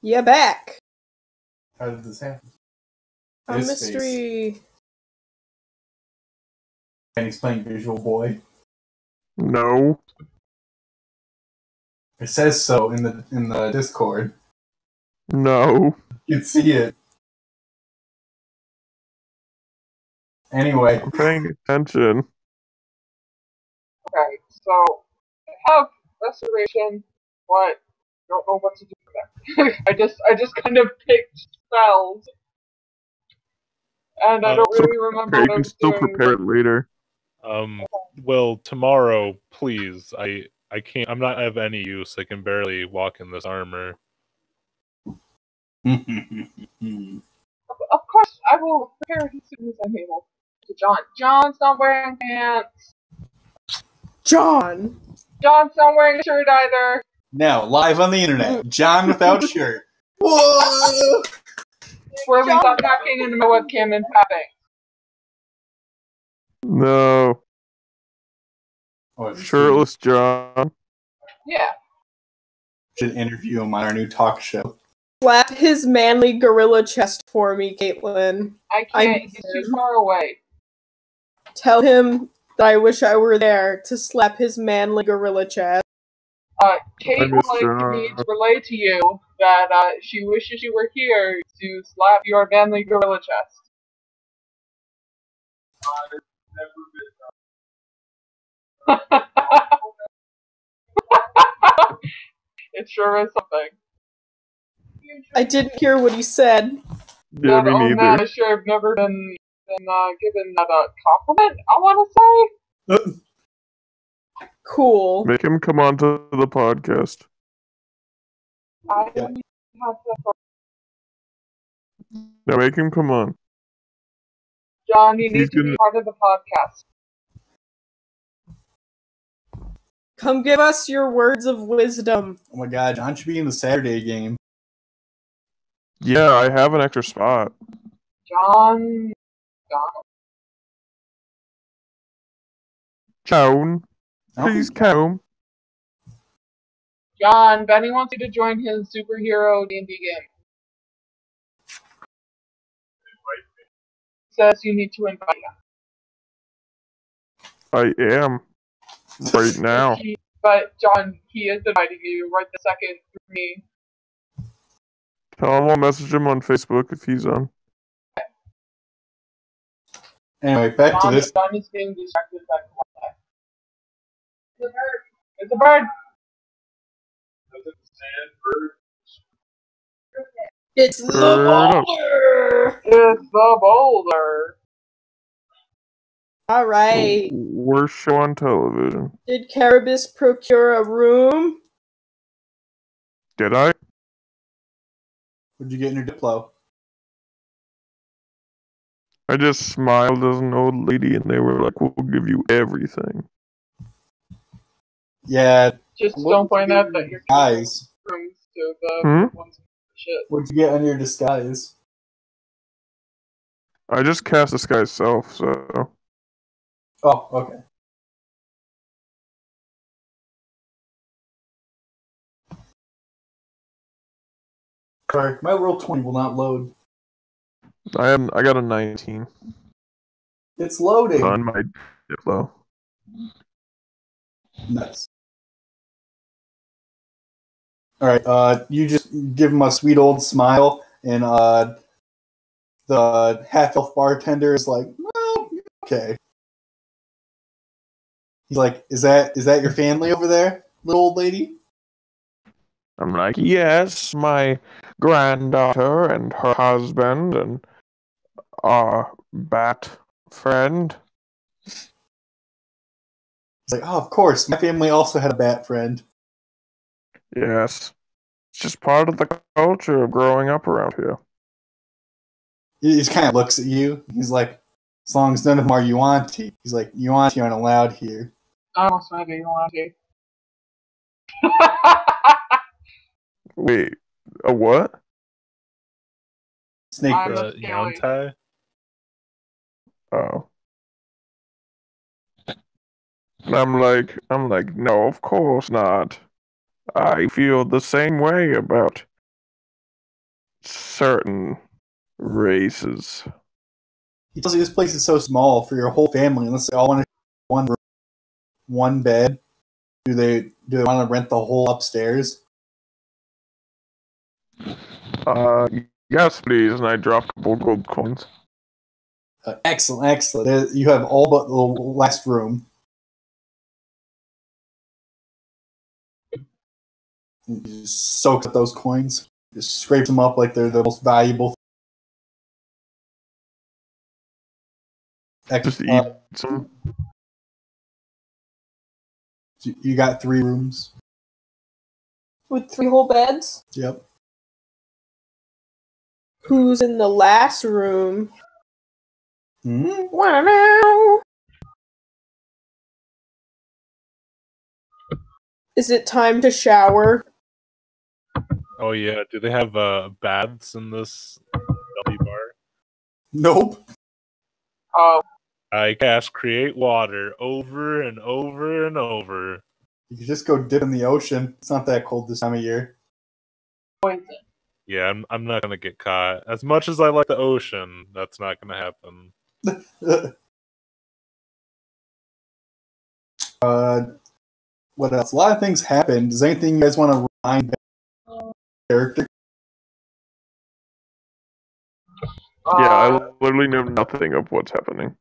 Yeah, back. How did this happen? A This mystery. Can you explain Visual Boy? No. It says so in the Discord. No. You can see it. Anyway, I'm paying attention. Okay, so I have restoration, but don't know what to do for that. I just kind of picked spells, and I don't So really remember you what I can was still doing. prepare it later. Well, tomorrow, please. I can't. I'm not of any use. I can barely walk in this armor. Of course, I will prepare it as soon as I'm able. To John. John's not wearing pants. John! John's not wearing a shirt either. Now, live on the internet, John without shirt. Whoa! Swirly, stop talking into my webcam and tapping. No. Oh, Shirtless John. Yeah. Should interview him on our new talk show. Slap his manly gorilla chest for me, Caitlin. I can't. He's too far away. Tell him that I wish I were there to slap his manly gorilla chest. Kate would like me to relay to you that she wishes you were here to slap your manly gorilla chest. It sure is something. I didn't hear what he said. Yeah, me neither. Man, I sure have never been given that compliment, I want to say. Cool. Make him come on to the podcast. I Yeah. have to. Now make him come on. John, you need He's to be gonna- part of the podcast. Come give us your words of wisdom. Oh my god, John should be in the Saturday game. Yeah, I have an extra spot. John. Joan, please come. John, Benny wants you to join his superhero D&D game. Says you need to invite him. I am. Right now. But John, he is inviting you right the second through me. Tell him I'll message him on Facebook if he's on. Anyway, back to this. John is being distracted by Wi-Fi. It's a bird. It's a bird. It's the Bird. boulder! It's the boulder. Alright. Worst show on television. Did Carabas procure a room? Did I? What'd you get in your Diplo? I just smiled as an old lady and they were like, we'll give you everything. Yeah, Just what don't did point you out get that in you're disguise. rooms to the ones shit. What'd you get on your disguise? I just cast this guy's self, so. Oh, okay. Sorry, my roll 20 will not load. I got a 19 It's loading. on my Diplo. Nice. Alright, you just give him a sweet old smile, and the half-elf bartender is like, well, okay. He's like, is that your family over there, little old lady? I'm like, yes, my granddaughter and her husband and our bat friend. He's like, oh, of course, my family also had a bat friend. Yes. It's just part of the culture of growing up around here. He just kind of looks at you. He's like, as long as none of them are Yuan-Ti. He's like, Yuan-Ti aren't allowed here. I almost made it. You want to? Wait, a what? Snake I'm Bro. a scaly. Yantai? Oh. And I'm like, no, of course not. I feel the same way about certain races. He tells you this place is so small for your whole family, unless they all want to one room, one bed. Do they want to rent the whole upstairs? Yes, please. And I drop a couple gold coins. Excellent. You have all but the last room. You just soak up those coins. Just scrape them up like they're the most valuable. Just eat some. You got 3 rooms. With 3 whole beds? Yep. Who's in the last room? Hmm? Wow. Is it time to shower? Oh yeah, do they have baths in this W bar? Nope. Oh, I cast create water over and over and over. You can just go dip in the ocean. It's not that cold this time of year. poison. Yeah, I'm not gonna get caught. As much as I like the ocean, that's not gonna happen. What else? A lot of things happened. Does anything you guys want to remind character? Yeah, I literally know nothing of what's happening.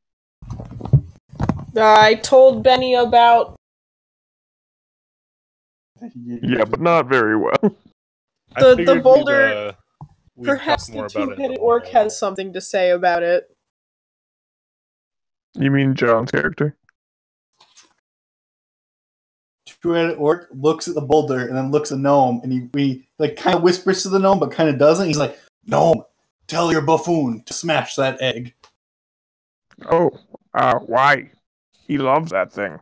I told Benny about. Yeah, but not very well. I The figured boulder- we'd Perhaps talk more the about it in two-headed the orc hall. has something to say about it. You mean John's character? Two-headed orc looks at the boulder and then looks at Gnome, and he like kind of whispers to the gnome, but kind of doesn't. He's like, "Gnome, tell your buffoon to smash that egg." Oh, why? He loves that thing.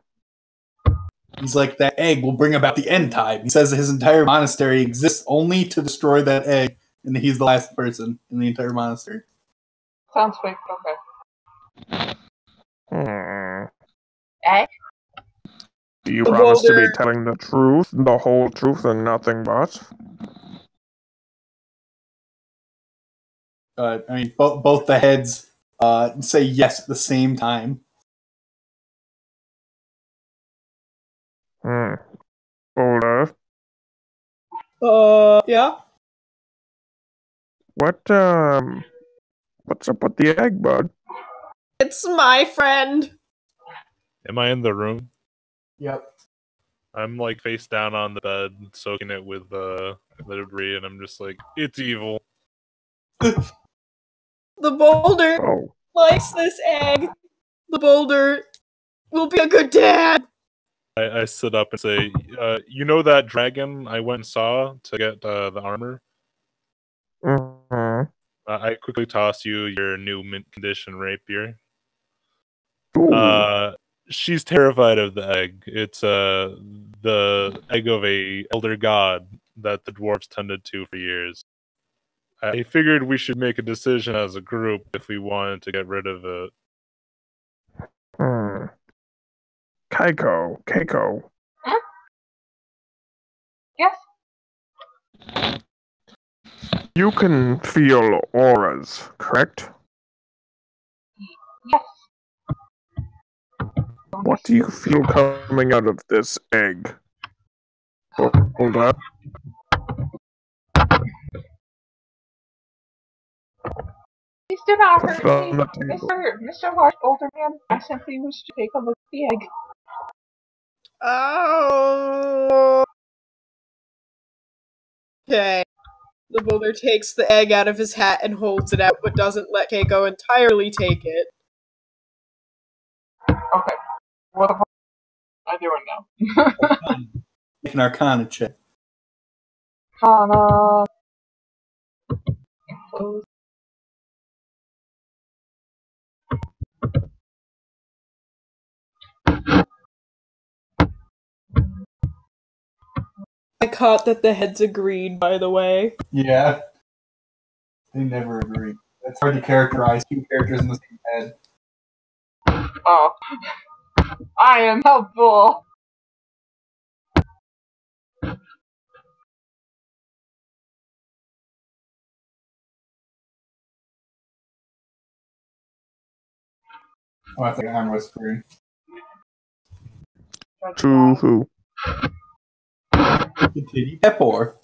He's like, "That egg will bring about the end time." He says his entire monastery exists only to destroy that egg, and he's the last person in the entire monastery. Sounds fake. Okay. Hmm. Egg? Do you The promise to be boulder- telling the truth, the whole truth, and nothing but? I mean, both the heads say yes at the same time. Boulder, Yeah? what's up with the egg, bud? It's my friend. Am I in the room? Yep. I'm like face down on the bed, soaking it with the debris, and I'm just like, it's evil. The boulder Oh, likes this egg. The boulder will be a good dad. I sit up and say, you know that dragon I went and saw to get the armor? mhm. I quickly toss you your new mint condition rapier. Ooh. She's terrified of the egg. It's the egg of a elder god that the dwarves tended to for years. I figured we should make a decision as a group if we wanted to get rid of it. Hmm. Keiko. Huh? Yes. You can feel auras, correct? Yes. What do you feel coming out of this egg? Boulder? Please do not Put hurt it on me, the table. Mr. Large Boulder Man. I simply wish to take a look at the egg. Oh. Okay. The boulder takes the egg out of his hat and holds it out, but doesn't let Keiko entirely take it. Okay. What the fuck am I doing now? Make an Arcana check. Kana. Close. I caught that the heads agreed, by the way. Yeah. They never agree. It's hard to characterize 2 characters in the same head. Oh. I am helpful. Oh, I think I'm whispering. To who? The titty pepper.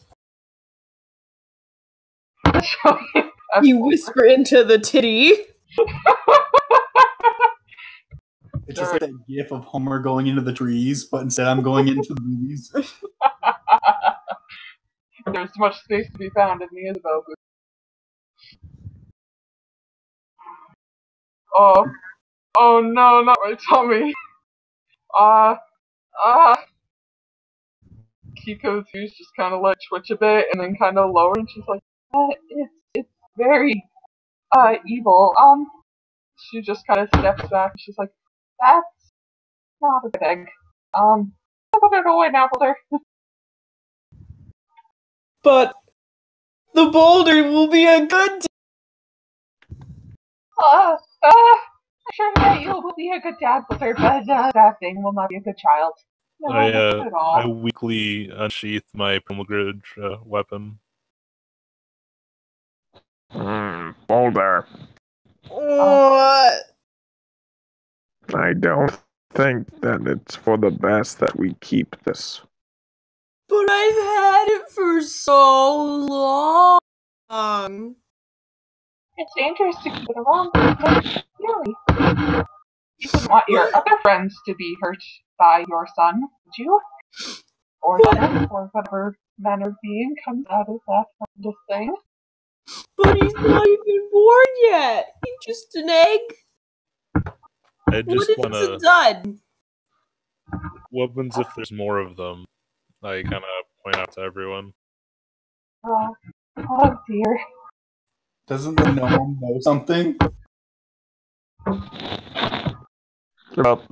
You whisper into the titty. It's just like that gif of Homer going into the trees, but instead I'm going into the movies. There's much space to be found in the Isabel booth. Oh. Oh no, not my tummy. Kiko's views just kind of like twitch a bit and then kind of lower, and she's like, it's very evil. She just kind of steps back and she's like, that's not a good egg. I'll put it away now, Boulder. But the boulder will be a good. I'm sure that you will be a good dad, Boulder, but that thing will not be a good child. No, not at all. I weakly unsheath my pomegranate weapon. Boulder. What? I don't think that it's for the best that we keep this. But I've had it for so long. It's dangerous to keep it around, but really, you wouldn't want your other friends to be hurt by your son, would you? Or them, or whatever manner of being comes out of that kind of thing. But he's not even born yet. He's just an egg. I just What want if it's to. a dud? What happens if there's more of them? I kind of point out to everyone. Oh dear. Doesn't the gnome know something?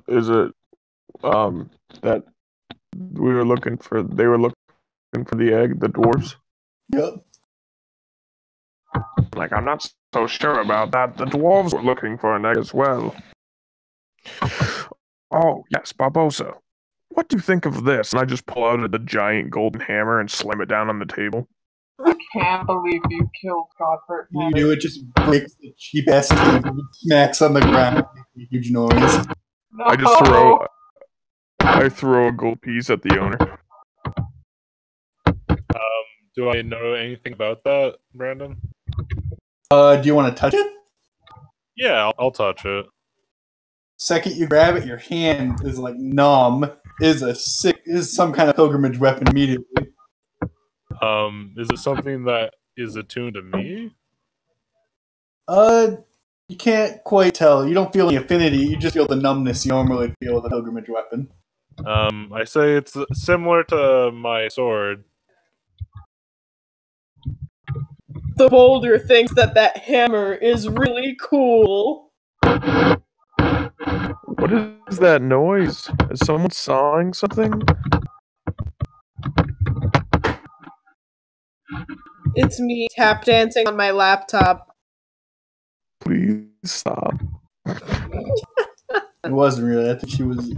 Is it that we were looking for? They were looking for the egg, the dwarves. Yep. Like, I'm not so sure about that. The dwarves were looking for an egg as well. Oh yes, Barbosa. What do you think of this? And I just pull out the giant golden hammer and slam it down on the table. I can't believe you killed Godbert. You do it, just breaks the cheap ass table, smacks on the ground, makes a huge noise. No. I throw a gold piece at the owner. Do I know anything about that, Brandon? Do you want to touch it? Yeah, I'll touch it. Second you grab it, your hand is like numb. Is some kind of pilgrimage weapon immediately. Is it something that is attuned to me? You can't quite tell. You don't feel any affinity. You just feel the numbness you normally feel with a pilgrimage weapon. I say it's similar to my sword. The boulder thinks that hammer is really cool. What is that noise? Is someone sawing something? It's me tap dancing on my laptop. Please stop. It wasn't really. I think she was.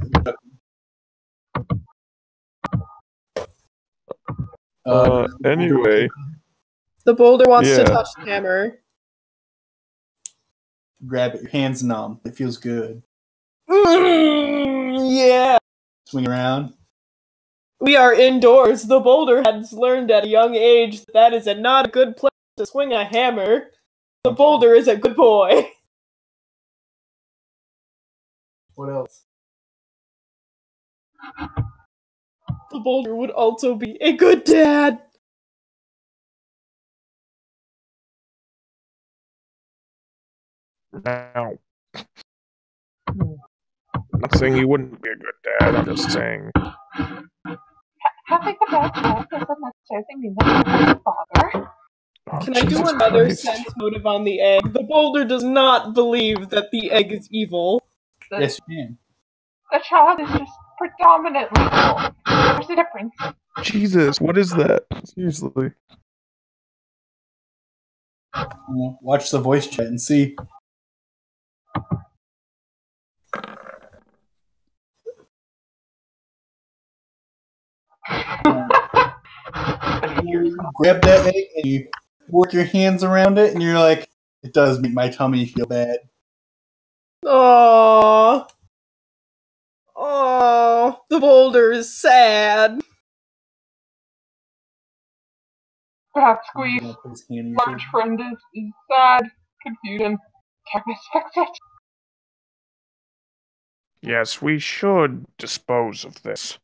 Anyway. The boulder wants to touch the hammer. Grab it. Your hand's numb. It feels good. Yeah. Swing around. We are indoors. The boulder has learned at a young age that is not a good place to swing a hammer. The boulder is a good boy. What else? The boulder would also be a good dad. Now, I'm not saying he wouldn't be a good dad. I'm just saying. Having a bad dad doesn't necessarily mean that you're a good father. Oh, Can I do Jesus another Christ. sense motive on the egg? The boulder does not believe that the egg is evil. Yes, you can. The child is just predominantly evil. There's a difference. Jesus, what is that? Seriously. Watch the voice chat and see. You grab that egg and you work your hands around it, and you're like, it does make my tummy feel bad. Aww. Aww. The boulder is sad. Perhaps Squeeze, large friend is sad, confused, can't fix it. Yes, we should dispose of this.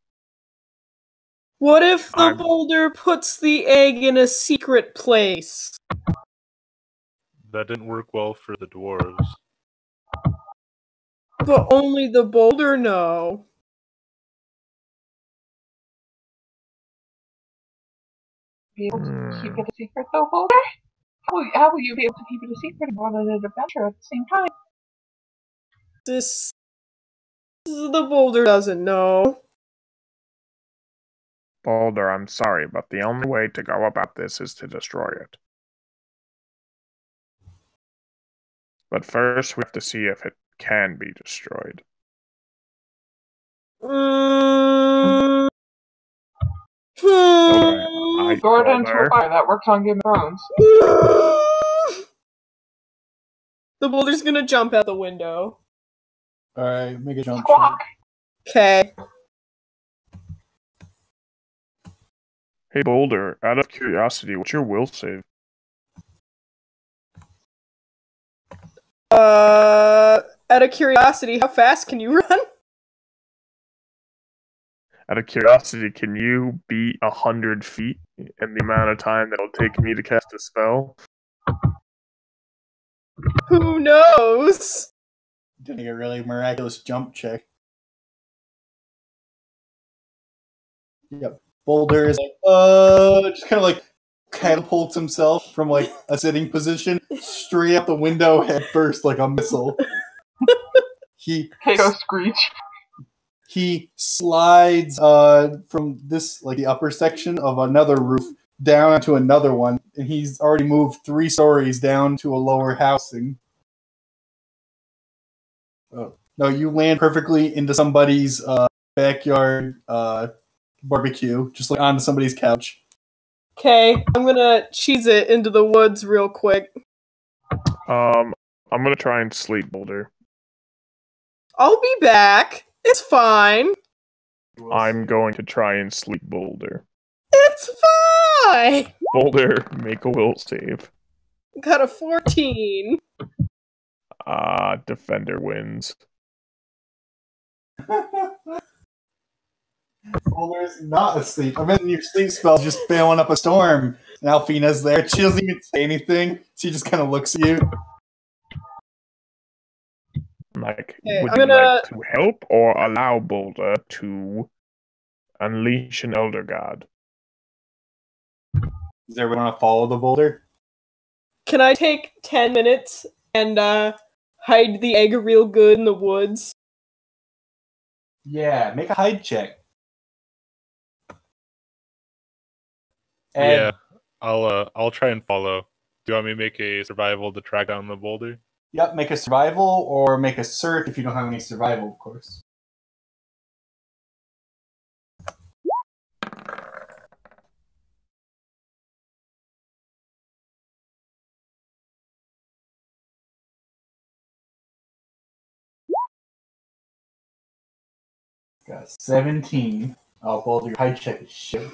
What if the boulder puts the egg in a secret place? That didn't work well for the dwarves. But only the boulder know. be able to keep it a secret, though, Boulder? How will you be able to keep it a secret and go on an adventure at the same time? This the boulder doesn't know. Boulder, I'm sorry, but the only way to go about this is to destroy it. But first, we have to see if it can be destroyed. Mm. Throw it into a fire. That works on Game of Thrones. The boulder's gonna jump out the window. Alright, make a jump. Squawk! Okay. Hey Boulder, out of curiosity, what's your will save? Out of curiosity, how fast can you run? Out of curiosity, can you beat 100 feet in the amount of time that it'll take me to cast a spell? Who knows? Doing a really miraculous jump check. Yep. Boulder is like, just kind of like catapults himself from like a sitting position straight out the window head first like a missile. Go Screech. He slides from this, like the upper section of another roof down to another one, and he's already moved 3 stories down to a lower housing. Oh. No, you land perfectly into somebody's backyard barbecue, just like onto somebody's couch. Okay, I'm gonna cheese it into the woods real quick. I'm gonna try and sleep, Boulder. I'll be back. It's fine. I'm going to try and sleep, Boulder. It's fine. Boulder, make a will save. Got a 14. Defender wins. Boulder's not asleep. I mean, your sleep spell's just bailing up a storm. And Alfina's there. She doesn't even say anything. She just kind of looks at you. Like, Okay, would I'm you gonna- like to help or allow Boulder to unleash an Elder God? Does everyone want to follow the boulder? Can I take 10 minutes and hide the egg real good in the woods? Yeah, make a hide check. Yeah, I'll try and follow. Do you want me to make a survival to track down the boulder? Yep, make a survival or make a cert if you don't have any survival, of course. Got 17. Oh, Boulder, your hide check is shit.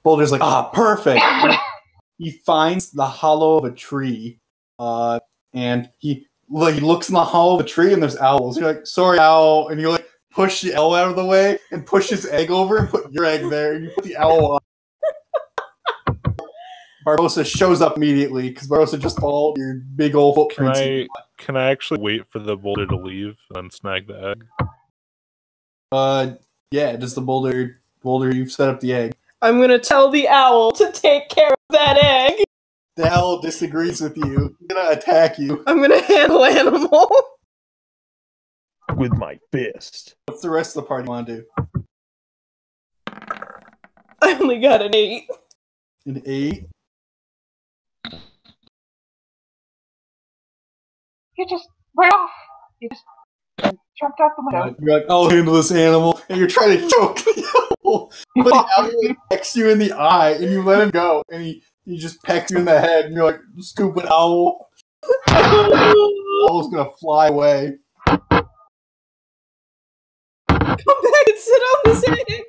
Boulder's like, perfect. He finds the hollow of a tree, and he looks in the hollow of a tree, and there's owls. You're like, sorry, owl, and you like push the owl out of the way and push his egg over and put your egg there, and you put the owl on. Barbosa shows up immediately because Barbosa just followed your big old footprints. Can I actually wait for the boulder to leave and snag the egg? Yeah, just the boulder, you've set up the egg. I'm gonna tell the owl to take care of that egg. The owl disagrees with you. He's gonna attack you. I'm gonna handle animal. With my fist. What's the rest of the party want to do? I only got an 8. An 8? He just ran off. He just jumped out the window. You're like, I'll handle this animal, and you're trying to choke the owl. But the owl pecks you in the eye, and you let him go, and he just pecks you in the head, and you're like, stupid owl. The owl's gonna fly away. Come back and sit on this egg.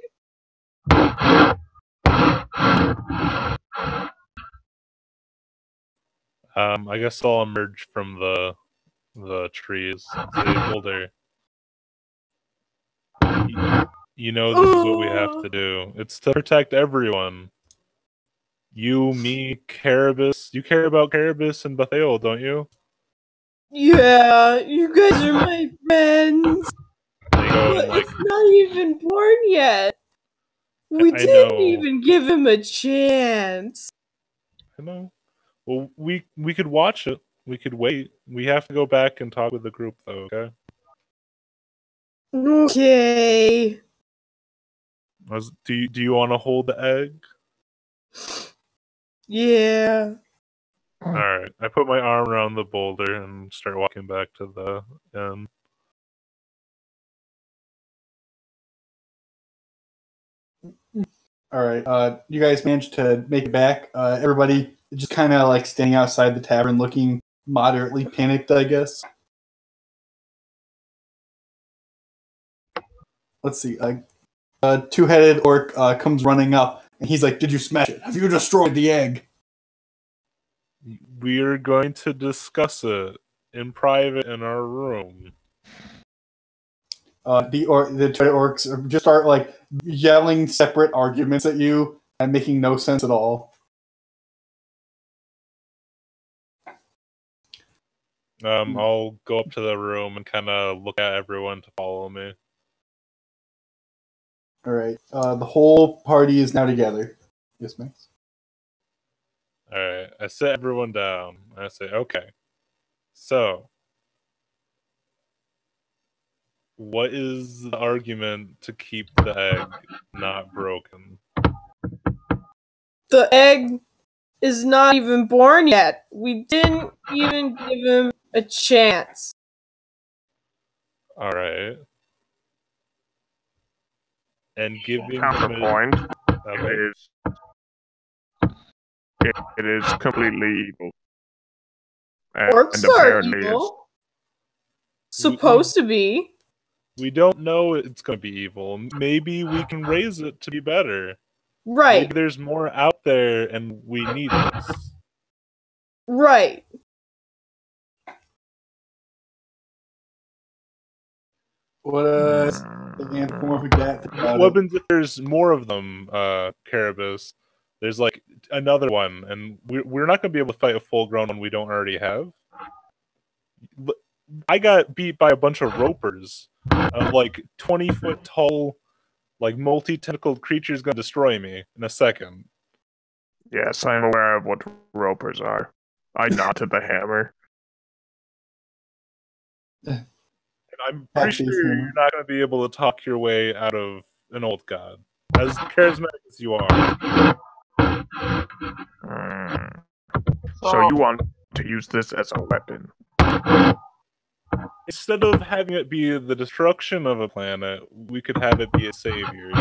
I guess I'll emerge from the trees and say, Boulder, you know this is what we have to do. It's to protect everyone. You, me, Carabas. You care about Carabas and Bethael, don't you? Yeah, you guys are my friends. They go But and, like, it's not even born yet. We I didn't know. even give him a chance. I know. Well, we could watch it. We could wait. We have to go back and talk with the group, though. Okay. Okay. Do you want to hold the egg? Yeah. All right. I put my arm around the boulder and start walking back to the end. All right. You guys managed to make it back. Everybody just kind of like standing outside the tavern, looking moderately panicked, I guess. Let's see. A two-headed orc comes running up, and he's like, "Did you smash it? Have you destroyed the egg?" We are going to discuss it in private in our room. The two orcs just start like yelling separate arguments at you and making no sense at all. I'll go up to the room and kind of look at everyone to follow me. All right. The whole party is now together. Yes, Max. All right. I sit everyone down. I say, okay. So, what is the argument to keep the egg not broken? The egg is not even born yet. We didn't even give him a chance. All right. And giving him Counterpoint. Okay. It is completely evil. And Orcs are apparently evil. Supposed to be. We don't know it's going to be evil. Maybe we can raise it to be better. Right. Maybe there's more out there and we need this. Right. What the anthropomorphic that thing about What it? happens if there's more of them, Carabas? There's like another one, and we're not going to be able to fight a full-grown one we don't already have. I got beat by a bunch of ropers. Like 20-foot tall, like multi-tentacled creatures going to destroy me in a second. Yes, I'm aware of what ropers are. I knotted the hammer. And I'm pretty sure you're not going to be able to talk your way out of an old god, as charismatic as you are. So you want to use this as a weapon? Instead of having it be the destruction of a planet, we could have it be a savior.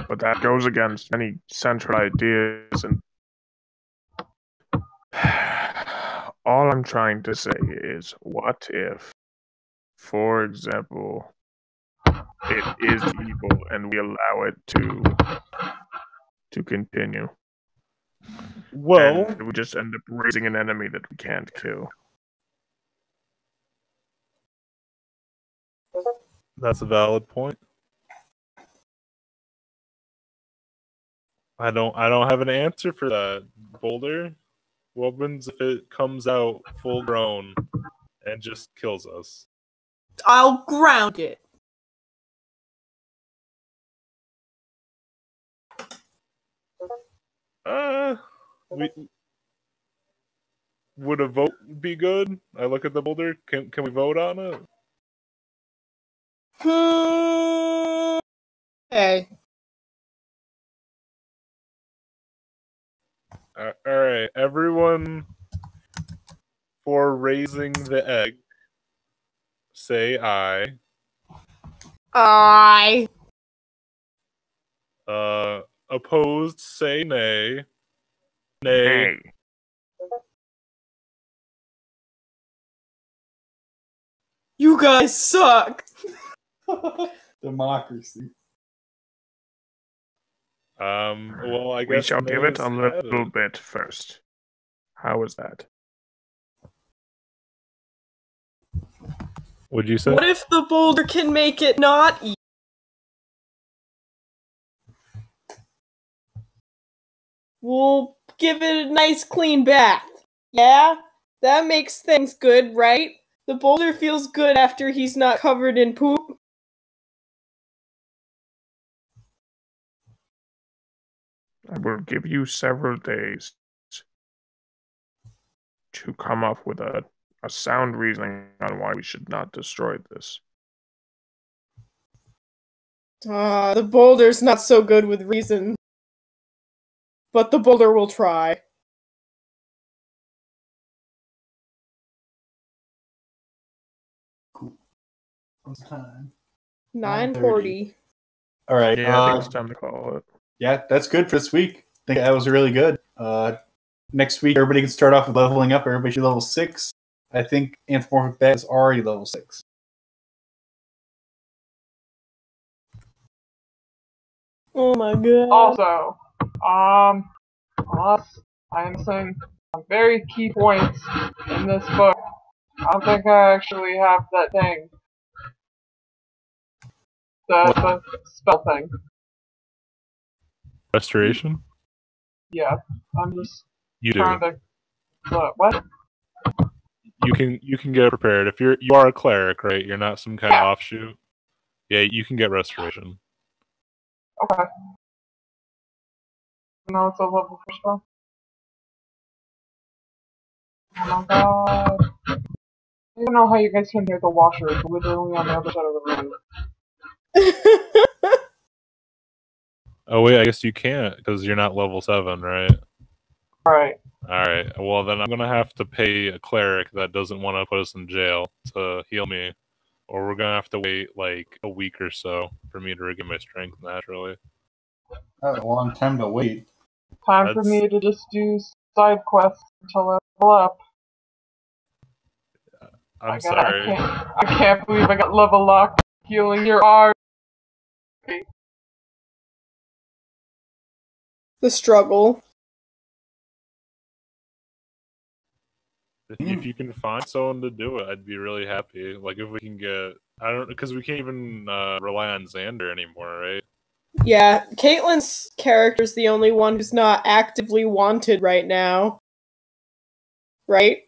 But that goes against any central ideas, and all I'm trying to say is, what if, for example, it is evil and we allow it to continue? Well, and we just end up raising an enemy that we can't kill. That's a valid point. I don't have an answer for that, Boulder. What happens if it comes out full grown and just kills us? I'll ground it. Would a vote be good? I look at the Boulder. Can we vote on it? Okay. Alright, everyone for raising the egg, say aye. Aye. Opposed, say nay. Nay. You guys suck. Democracy. Well, I guess we shall give it a May's little bit first. How is that? What'd you say? What if the boulder can make it not eat? We'll give it a nice clean bath. Yeah? That makes things good, right? The boulder feels good after he's not covered in poop. I will give you several days to come up with a sound reasoning on why we should not destroy this. The boulder's not so good with reason, but the boulder will try. What's the time? 9:40. All right. Yeah, I think it's time to call it. Yeah, that's good for this week. I think that was really good. Next week, everybody can start off with leveling up. Everybody should level 6. I think Anthropomorphic Bat is already level 6. Oh my god. Also, unless I'm missing some very key points in this book, I don't think I actually have that thing. The spell thing. Restoration? Yeah, I'm just You do. trying to. What? You can get prepared. If you are a cleric, right? You're not some kind of offshoot. Yeah, you can get restoration. Okay. No, it's a level 4 spell. Oh my god. I don't know how you guys can hear the washer. It's literally on the other side of the room. Oh wait, I guess you can't because you're not level 7, right? Right. Alright, well then I'm gonna have to pay a cleric that doesn't want to put us in jail to heal me. Or we're gonna have to wait like a week or so for me to regain my strength naturally. That's a long time to wait. Time for me to just do side quests until I level up. I'm sorry. I can't believe I got level locked healing your arm. The struggle. If you can find someone to do it, I'd be really happy. Like if we can get, I don't, because we can't even rely on Xander anymore, right? Yeah, Caitlyn's character's the only one who's not actively wanted right now. Right?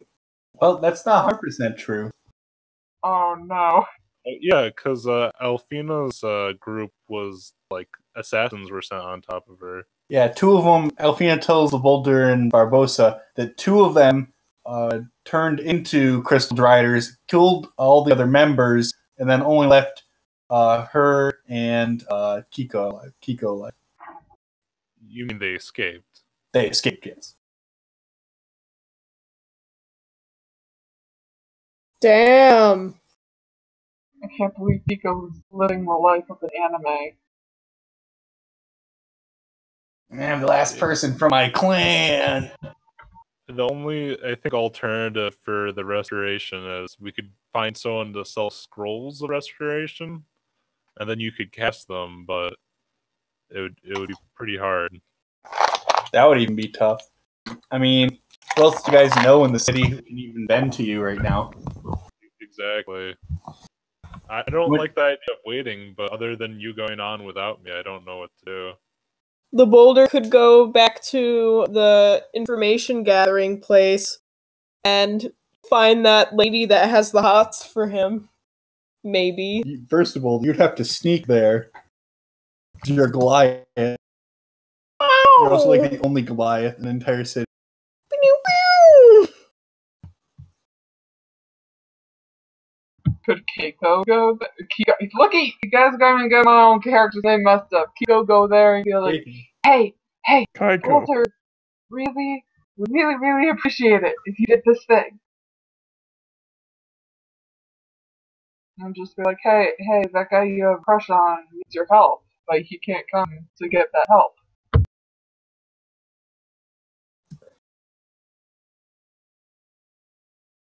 Well, that's not 100% true. Oh no. Yeah, because Alfina's group was like assassins were sent on top of her. Yeah, 2 of them, Alfina tells the Boulder and Barbosa that 2 of them turned into Crystal Driders, killed all the other members, and then only left her and Kiko alive. You mean they escaped? They escaped, yes. Damn. I can't believe Pico's living the life of an anime. I'm the last person from my clan. The only, I think, alternative for the restoration is we could find someone to sell scrolls of restoration, and then you could cast them, but it would be pretty hard. That would even be tough. I mean, what else do you guys know in the city who can even bend to you right now? Exactly. I don't like the idea of waiting, but other than you going on without me, I don't know what to do. The Boulder could go back to the information gathering place and find that lady that has the hots for him. Maybe. First of all, you'd have to sneak there. You're Goliath. You're also like the only Goliath in the entire city. Could Keiko go there? Looky! You guys got me get my own character's name messed up. Keiko go there and be like, hey, Kaiko. Walter, really appreciate it if you did this thing. And just be like, hey, that guy you have a crush on needs your help, but he can't come to get that help.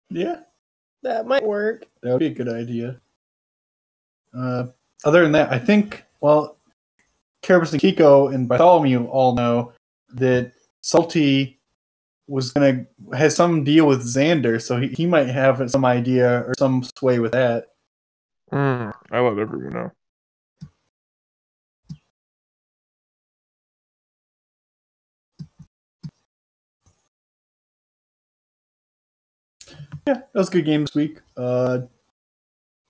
Yeah. That might work. That would be a good idea. Other than that, I think, well, Carabas and Kiko and Bartholomew all know that Salty has some deal with Xander, so he might have some idea or some sway with that. I let everyone know. Yeah, that was a good game this week.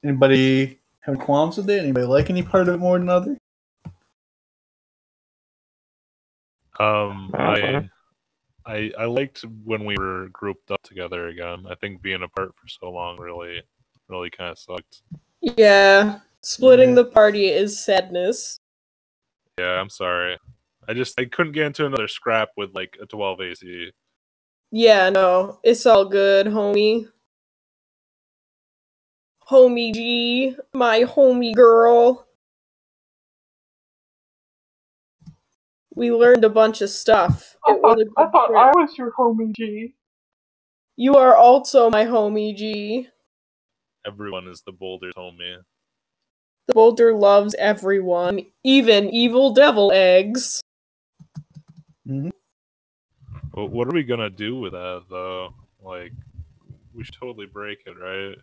Anybody have qualms with it? Anybody like any part of it more than other? I liked when we were grouped up together again. I think being apart for so long really kind of sucked. Yeah, splitting Yeah. the party is sadness. Yeah, I'm sorry. I couldn't get into another scrap with like a 12 AC. Yeah, no, it's all good, homie. Homie G, my homie girl. We learned a bunch of stuff. I It was a good thought trip. I was your homie G. You are also my homie G. Everyone is the Boulder's homie. The Boulder loves everyone, even evil devil eggs. Mhm. What are we gonna do with that though? Like, we should totally break it, right?